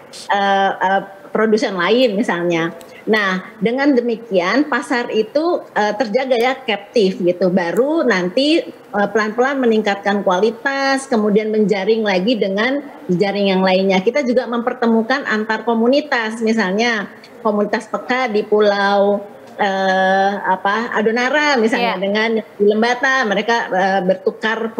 produsen lain misalnya. Nah, dengan demikian pasar itu terjaga ya, captive gitu. Baru nanti pelan-pelan meningkatkan kualitas, kemudian menjaring lagi dengan jaring yang lainnya. Kita juga mempertemukan antar komunitas, misalnya komunitas PEKA di Pulau Adonara misalnya dengan di Lembata, mereka bertukar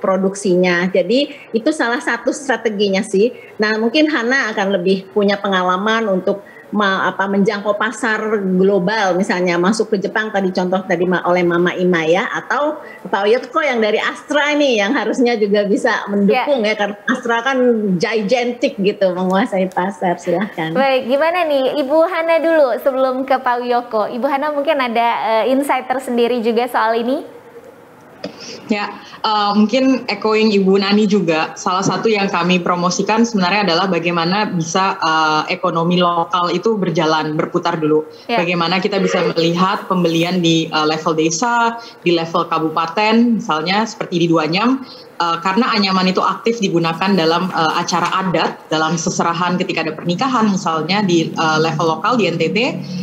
produksinya. Jadi itu salah satu strateginya sih. Nah, mungkin Hana akan lebih punya pengalaman untuk menjangkau pasar global, misalnya masuk ke Jepang tadi contoh tadi oleh Mama Ima ya, atau Pak Yotko yang dari Astra nih yang harusnya juga bisa mendukung ya, karena Astra kan gigantic gitu menguasai pasar. Silahkan. Baik, gimana nih Ibu Hana dulu sebelum ke Pak Yoko. Ibu Hana mungkin ada insight tersendiri juga soal ini? Ya, mungkin echoing Ibu Nani juga, salah satu yang kami promosikan sebenarnya adalah bagaimana bisa ekonomi lokal itu berputar dulu. Bagaimana kita bisa melihat pembelian di level desa, di level kabupaten, misalnya seperti di Duanyam, karena anyaman itu aktif digunakan dalam acara adat, dalam seserahan ketika ada pernikahan misalnya di level lokal di NTT.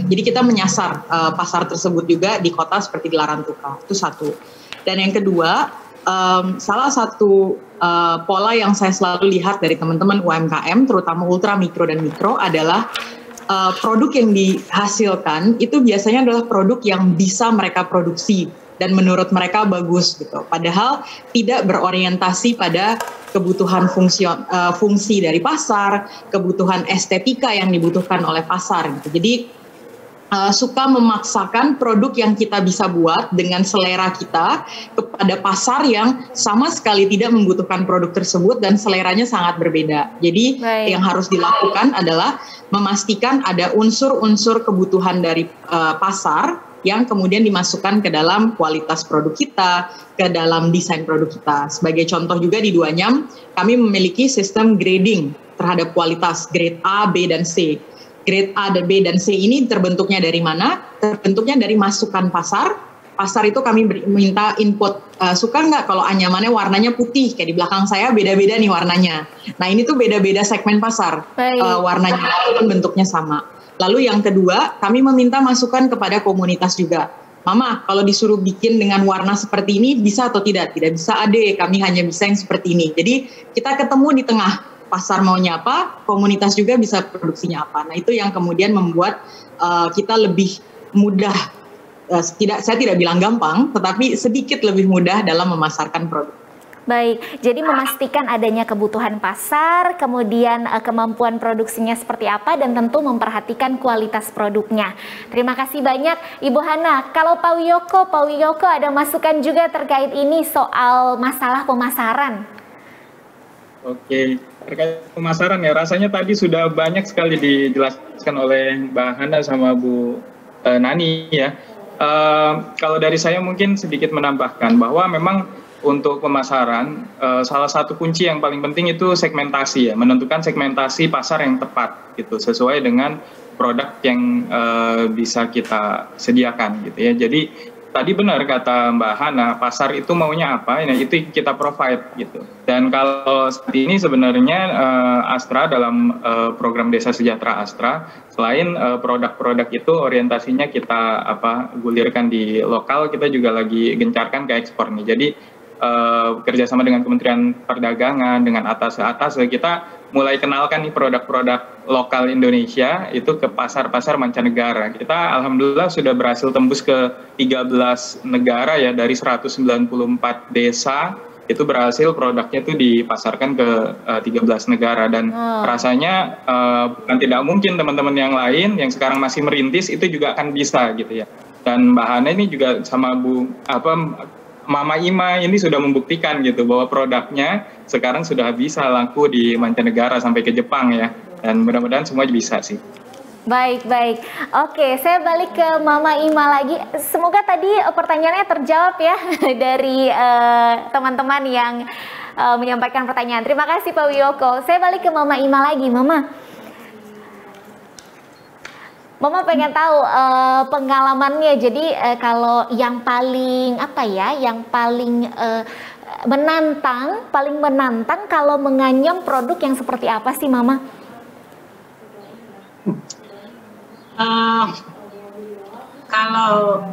Jadi kita menyasar pasar tersebut juga di kota seperti di Larantuka, itu satu. Dan yang kedua, salah satu pola yang saya selalu lihat dari teman-teman UMKM, terutama ultra mikro dan mikro, adalah produk yang dihasilkan itu biasanya adalah produk yang bisa mereka produksi dan menurut mereka bagus gitu. Padahal tidak berorientasi pada kebutuhan fungsi dari pasar, kebutuhan estetika yang dibutuhkan oleh pasar gitu. Jadi suka memaksakan produk yang kita bisa buat dengan selera kita kepada pasar yang sama sekali tidak membutuhkan produk tersebut dan seleranya sangat berbeda. Jadi yang harus dilakukan adalah memastikan ada unsur-unsur kebutuhan dari pasar yang kemudian dimasukkan ke dalam kualitas produk kita, ke dalam desain produk kita. Sebagai contoh juga di Duanyam, kami memiliki sistem grading terhadap kualitas grade A, B, dan C. Grade A, B, dan C ini terbentuknya dari mana? Terbentuknya dari masukan pasar. Pasar itu kami minta input, suka nggak kalau anyamannya warnanya putih, kayak di belakang saya beda-beda nih warnanya. Nah ini tuh beda-beda segmen pasar, warnanya pun bentuknya sama. Lalu yang kedua, kami meminta masukan kepada komunitas juga. Mama, kalau disuruh bikin dengan warna seperti ini bisa atau tidak? Tidak bisa, Ade, kami hanya bisa yang seperti ini. Jadi kita ketemu di tengah. Pasar maunya apa, komunitas juga bisa produksinya apa. Nah itu yang kemudian membuat kita lebih mudah, saya tidak bilang gampang, tetapi sedikit lebih mudah dalam memasarkan produk. Baik, jadi memastikan adanya kebutuhan pasar, kemudian kemampuan produksinya seperti apa, dan tentu memperhatikan kualitas produknya. Terima kasih banyak Ibu Hana. Kalau Pak Wiyoko ada masukan juga terkait ini soal masalah pemasaran. Oke, terkait pemasaran ya, rasanya tadi sudah banyak sekali dijelaskan oleh Mbak Hana sama Bu Nani ya. Kalau dari saya mungkin sedikit menambahkan bahwa memang untuk pemasaran salah satu kunci yang paling penting itu segmentasi ya, menentukan segmentasi pasar yang tepat gitu sesuai dengan produk yang bisa kita sediakan gitu ya. Jadi tadi benar kata Mbak Hana, pasar itu maunya apa, nah itu kita provide gitu. Dan kalau saat ini sebenarnya Astra dalam program Desa Sejahtera Astra, selain produk-produk itu orientasinya kita gulirkan di lokal, kita juga lagi gencarkan ke ekspor nih. Jadi kerjasama dengan Kementerian Perdagangan, dengan atas kita mulai kenalkan nih produk-produk lokal Indonesia itu ke pasar-pasar mancanegara. Kita alhamdulillah sudah berhasil tembus ke 13 negara ya, dari 194 desa itu berhasil produknya itu dipasarkan ke 13 negara. Dan rasanya bukan tidak mungkin teman-teman yang lain yang sekarang masih merintis itu juga akan bisa gitu ya. Dan Mbak Hana ini juga sama Mama Ima ini sudah membuktikan gitu bahwa produknya sekarang sudah bisa laku di mancanegara sampai ke Jepang ya, dan mudah-mudahan semua bisa sih. Baik. Oke, saya balik ke Mama Ima lagi. Semoga tadi pertanyaannya terjawab ya dari teman-teman yang menyampaikan pertanyaan. Terima kasih Pak Wiyoko. Saya balik ke Mama Ima lagi. Mama pengen tahu pengalamannya. Jadi kalau yang paling yang paling menantang kalau menganyam produk yang seperti apa sih Mama? Kalau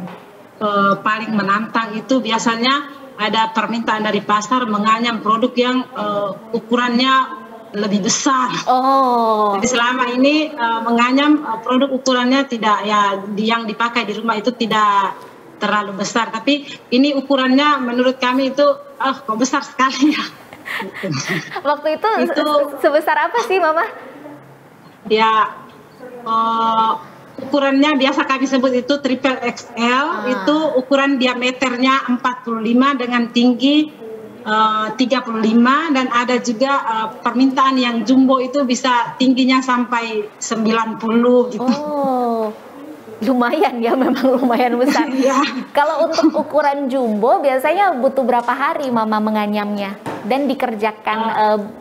paling menantang itu biasanya ada permintaan dari pasar menganyam produk yang ukurannya lebih besar. Jadi selama ini menganyam produk ukurannya tidak ya, yang dipakai di rumah itu tidak terlalu besar, tapi ini ukurannya menurut kami itu kok besar sekali ya. Waktu itu sebesar apa sih Mama? Ya ukurannya biasa kami sebut itu triple XL, itu ukuran diameternya 45 dengan tinggi 35, dan ada juga permintaan yang jumbo itu bisa tingginya sampai 90 gitu. Lumayan ya, memang lumayan besar. Ya. Kalau untuk ukuran jumbo biasanya butuh berapa hari Mama menganyamnya dan dikerjakan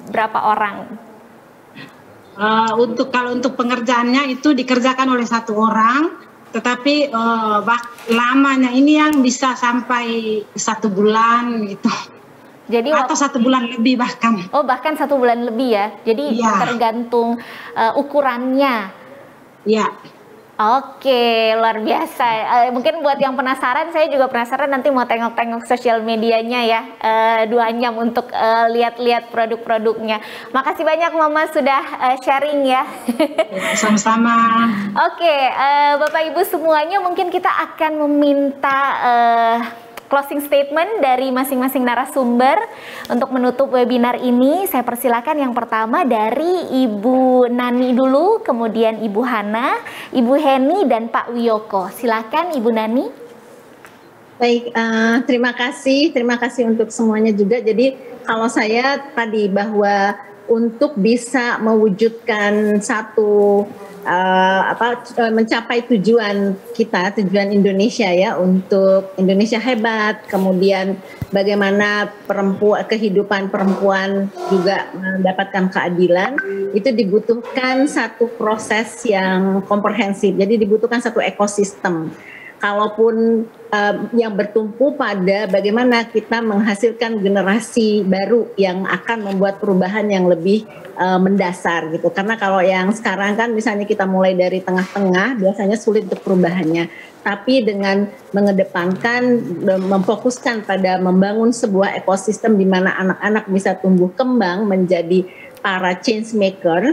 berapa orang? Kalau untuk pengerjaannya itu dikerjakan oleh 1 orang, tetapi lamanya ini yang bisa sampai 1 bulan gitu. Jadi atau 1 bulan lebih bahkan. Bahkan 1 bulan lebih ya. Jadi tergantung ukurannya. Iya. Oke, luar biasa. Mungkin buat yang penasaran, saya juga penasaran nanti mau tengok-tengok sosial medianya ya, Duanyam untuk lihat-lihat produk-produknya. Makasih banyak Mama sudah sharing ya. Sama-sama. Oke, Bapak Ibu semuanya, mungkin kita akan meminta closing statement dari masing-masing narasumber untuk menutup webinar ini. Saya persilakan yang pertama dari Ibu Nani dulu, kemudian Ibu Hana, Ibu Heni, dan Pak Wiyoko. Silakan Ibu Nani. Baik, terima kasih untuk semuanya juga. Jadi kalau saya tadi bahwa untuk bisa mewujudkan satu mencapai tujuan Indonesia ya, untuk Indonesia hebat, kemudian bagaimana kehidupan perempuan juga mendapatkan keadilan, itu dibutuhkan satu proses yang komprehensif. Jadi dibutuhkan satu ekosistem. Kalaupun yang bertumpu pada bagaimana kita menghasilkan generasi baru yang akan membuat perubahan yang lebih mendasar gitu. Karena kalau yang sekarang kan misalnya kita mulai dari tengah-tengah biasanya sulit untuk perubahannya. Tapi dengan mengedepankan, memfokuskan pada membangun sebuah ekosistem di mana anak-anak bisa tumbuh kembang menjadi para change maker,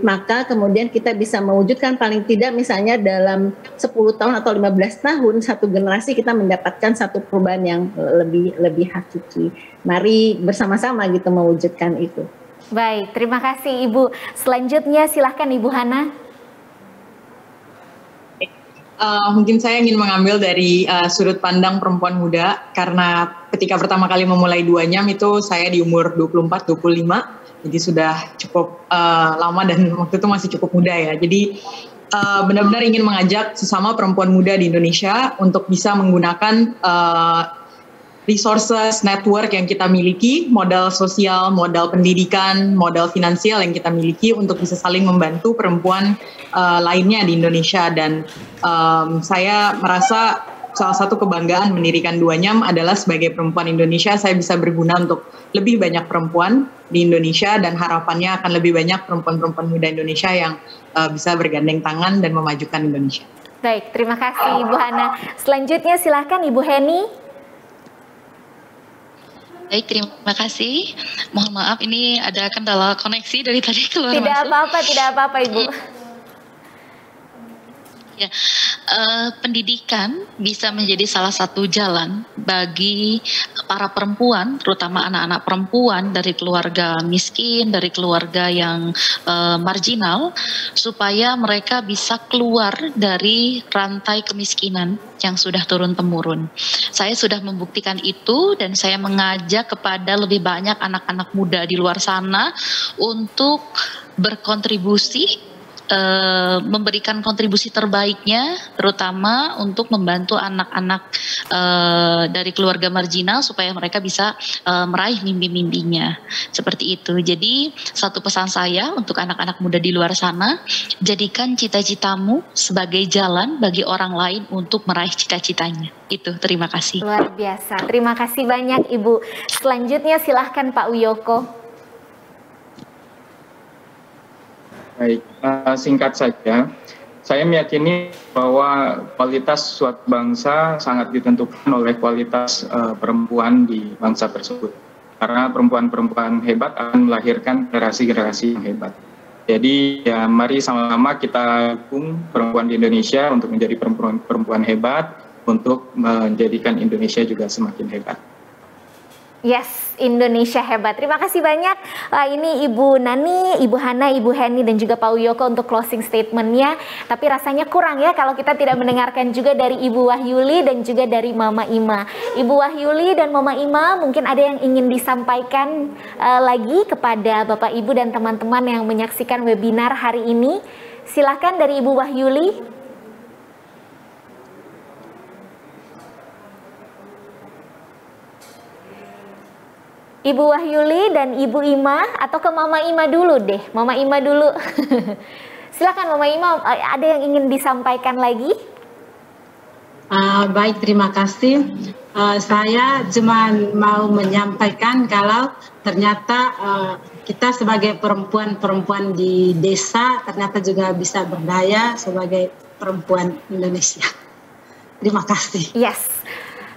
maka kemudian kita bisa mewujudkan paling tidak misalnya dalam 10 tahun atau 15 tahun satu generasi kita mendapatkan satu perubahan yang lebih hakiki. Mari bersama-sama gitu mewujudkan itu. Baik, terima kasih Ibu. Selanjutnya silahkan Ibu Hana. Mungkin saya ingin mengambil dari sudut pandang perempuan muda, karena ketika pertama kali memulai 2 Nyam itu saya di umur 24-25, jadi sudah cukup lama dan waktu itu masih cukup muda ya. Jadi benar-benar ingin mengajak sesama perempuan muda di Indonesia untuk bisa menggunakan resources, network yang kita miliki, modal sosial, modal pendidikan, modal finansial yang kita miliki untuk bisa saling membantu perempuan lainnya di Indonesia. Dan saya merasa salah satu kebanggaan mendirikan 2 Nyam adalah sebagai perempuan Indonesia, saya bisa berguna untuk lebih banyak perempuan di Indonesia, dan harapannya akan lebih banyak perempuan-perempuan muda Indonesia yang bisa bergandeng tangan dan memajukan Indonesia. Baik, terima kasih Ibu Hana. Selanjutnya silahkan Ibu Heni. Baik, terima kasih. Mohon maaf, ini ada kendala koneksi dari tadi keluar masuk. Tidak apa-apa Ibu. Ya, pendidikan bisa menjadi salah satu jalan bagi para perempuan, terutama anak-anak perempuan dari keluarga miskin, dari keluarga yang marginal, supaya mereka bisa keluar dari rantai kemiskinan yang sudah turun-temurun. Saya sudah membuktikan itu, dan saya mengajak kepada lebih banyak anak-anak muda di luar sana untuk berkontribusi, memberikan kontribusi terbaiknya, terutama untuk membantu anak-anak dari keluarga marginal supaya mereka bisa meraih mimpi-mimpinya. Seperti itu. Jadi satu pesan saya untuk anak-anak muda di luar sana, jadikan cita-citamu sebagai jalan bagi orang lain untuk meraih cita-citanya. Itu, terima kasih. Luar biasa. Terima kasih banyak Ibu. Selanjutnya silahkan Pak Wiyoko. Baik, singkat saja, saya meyakini bahwa kualitas suatu bangsa sangat ditentukan oleh kualitas perempuan di bangsa tersebut. Karena perempuan-perempuan hebat akan melahirkan generasi-generasi yang hebat. Jadi ya mari sama-sama kita dukung perempuan di Indonesia untuk menjadi perempuan hebat, untuk menjadikan Indonesia juga semakin hebat. Yes, Indonesia hebat. Terima kasih banyak. Ini Ibu Nani, Ibu Hana, Ibu Heni, dan juga Pak Wiyoko untuk closing statementnya. Tapi rasanya kurang ya kalau kita tidak mendengarkan juga dari Ibu Wahyuli dan juga dari Mama Ima. Ibu Wahyuli dan Mama Ima, mungkin ada yang ingin disampaikan lagi kepada Bapak Ibu dan teman-teman yang menyaksikan webinar hari ini. Silakan dari Ibu Wahyuli. Ibu Wahyuli dan Ibu Ima, atau ke Mama Ima dulu deh. Mama Ima dulu. Silakan Mama Ima, ada yang ingin disampaikan lagi? Baik, terima kasih. Saya cuma mau menyampaikan kalau ternyata kita sebagai perempuan-perempuan di desa ternyata juga bisa berdaya sebagai perempuan Indonesia. Terima kasih. Yes.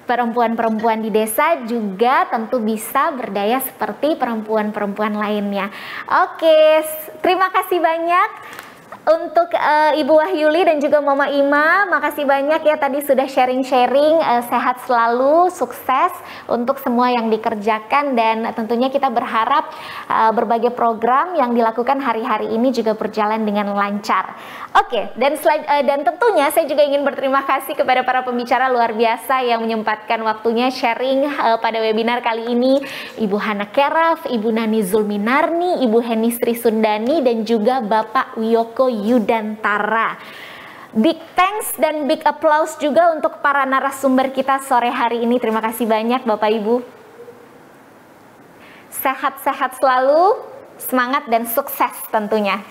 Perempuan-perempuan di desa juga tentu bisa berdaya seperti perempuan-perempuan lainnya. Oke, terima kasih banyak untuk Ibu Wahyuli dan juga Mama Ima. Makasih banyak ya tadi sudah sharing-sharing. Sehat selalu, sukses untuk semua yang dikerjakan, dan tentunya kita berharap berbagai program yang dilakukan hari-hari ini juga berjalan dengan lancar. Oke, dan tentunya saya juga ingin berterima kasih kepada para pembicara luar biasa yang menyempatkan waktunya sharing pada webinar kali ini. Ibu Hana Keraf, Ibu Nani Zulminarni, Ibu Heni Sri Sundani, dan juga Bapak Wiyoko Yudantara. Big thanks dan big applause juga untuk para narasumber kita sore hari ini. Terima kasih banyak Bapak Ibu. Sehat-sehat selalu, semangat dan sukses tentunya.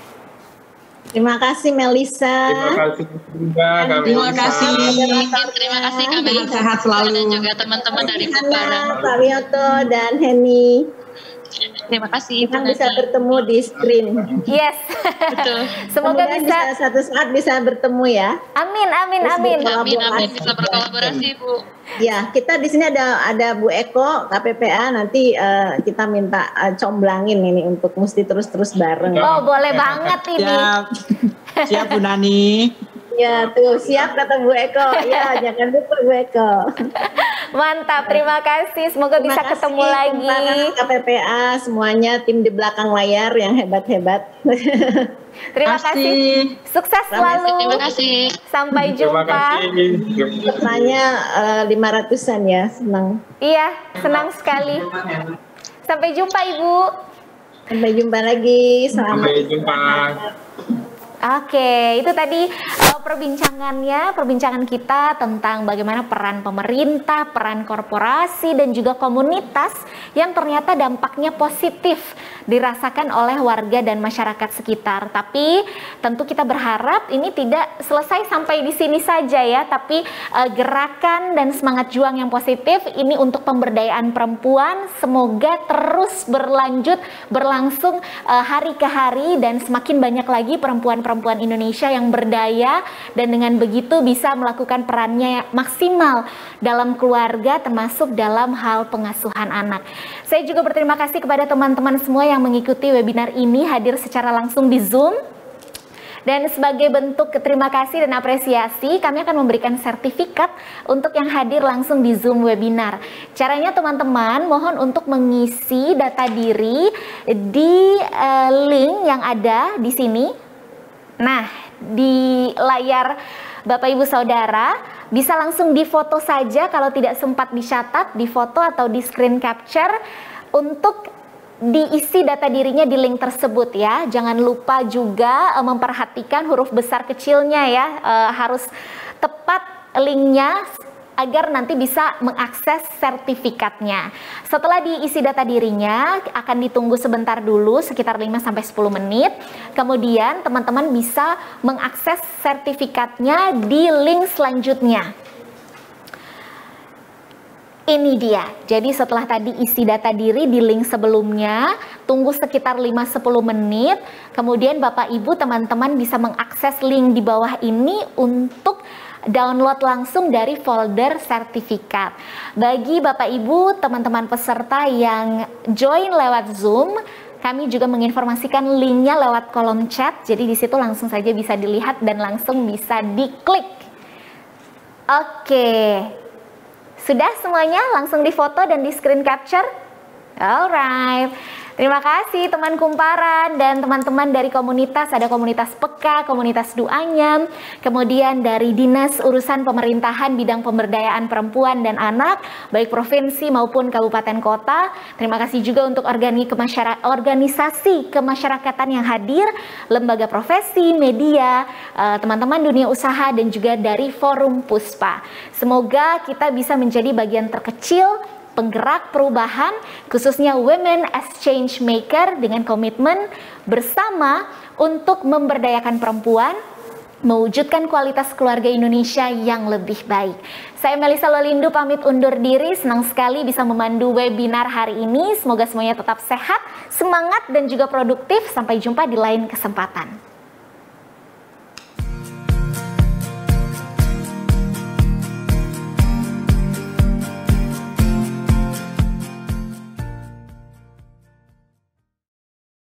Terima kasih Melisa. Terima kasih juga Kak Melisa. Terima kasih Kak Melisa. Sehat selalu. Dan juga teman-teman dari Kumparan. Pak Wiyoko dan Heni. Terima kasih. Kita bisa bertemu di screen. Yes. Betul. Semoga bisa satu saat bisa bertemu ya. Amin, amin, amin. Amin, bisa berkolaborasi Bu. Ya, kita di sini ada Bu Eko KPPA, nanti kita minta comblangin ini untuk mesti terus bareng. Oh, boleh banget ini. Siap Bu Nani. Ya tuh siap kata Bu Eko. Ya jangan lupa Bu Eko. Mantap, terima kasih. Semoga bisa ketemu lagi. KPPA, semuanya tim di belakang layar yang hebat-hebat. Terima kasih. Sukses selalu. Terima kasih. Sampai jumpa. Pesertanya 500-an ya, senang. Iya, senang sekali. Sampai jumpa Ibu. Sampai jumpa lagi. Selamat. Sampai jumpa. Oke, itu tadi perbincangan kita tentang bagaimana peran pemerintah, peran korporasi, dan juga komunitas yang ternyata dampaknya positif dirasakan oleh warga dan masyarakat sekitar. Tapi tentu kita berharap ini tidak selesai sampai di sini saja ya, tapi gerakan dan semangat juang yang positif ini untuk pemberdayaan perempuan semoga terus berlangsung hari ke hari, dan semakin banyak lagi perempuan Indonesia yang berdaya dan dengan begitu bisa melakukan perannya maksimal dalam keluarga termasuk dalam hal pengasuhan anak. Saya juga berterima kasih kepada teman-teman semua yang mengikuti webinar ini hadir secara langsung di Zoom. Dan sebagai bentuk terima kasih dan apresiasi, kami akan memberikan sertifikat untuk yang hadir langsung di Zoom webinar. Caranya teman-teman mohon untuk mengisi data diri di link yang ada di sini. Nah, di layar Bapak Ibu Saudara bisa langsung difoto saja kalau tidak sempat dicatat, difoto atau di screen capture untuk diisi data dirinya di link tersebut ya. Jangan lupa juga memperhatikan huruf besar kecilnya ya, harus tepat linknya agar nanti bisa mengakses sertifikatnya. Setelah diisi data dirinya, akan ditunggu sebentar dulu sekitar 5-10 menit. Kemudian teman-teman bisa mengakses sertifikatnya di link selanjutnya. Ini dia. Jadi setelah tadi isi data diri di link sebelumnya, tunggu sekitar 5-10 menit. Kemudian Bapak Ibu teman-teman bisa mengakses link di bawah ini untuk download langsung dari folder sertifikat. Bagi Bapak Ibu teman-teman peserta yang join lewat Zoom, kami juga menginformasikan linknya lewat kolom chat. Jadi di situ langsung saja bisa dilihat dan langsung bisa diklik. Oke. Sudah semuanya langsung difoto dan di screen capture? Alright. Terima kasih teman kumparan dan teman-teman dari komunitas, ada komunitas PEKA, komunitas Duanyam, kemudian dari Dinas Urusan Pemerintahan bidang pemberdayaan perempuan dan anak, baik provinsi maupun kabupaten kota. Terima kasih juga untuk organisasi kemasyarakatan yang hadir, lembaga profesi, media, teman-teman dunia usaha dan juga dari Forum Puspa. Semoga kita bisa menjadi bagian terkecil penggerak perubahan, khususnya Women as Change Maker dengan komitmen bersama untuk memberdayakan perempuan, mewujudkan kualitas keluarga Indonesia yang lebih baik. Saya Melisa Lolindu pamit undur diri, senang sekali bisa memandu webinar hari ini. Semoga semuanya tetap sehat, semangat dan juga produktif. Sampai jumpa di lain kesempatan.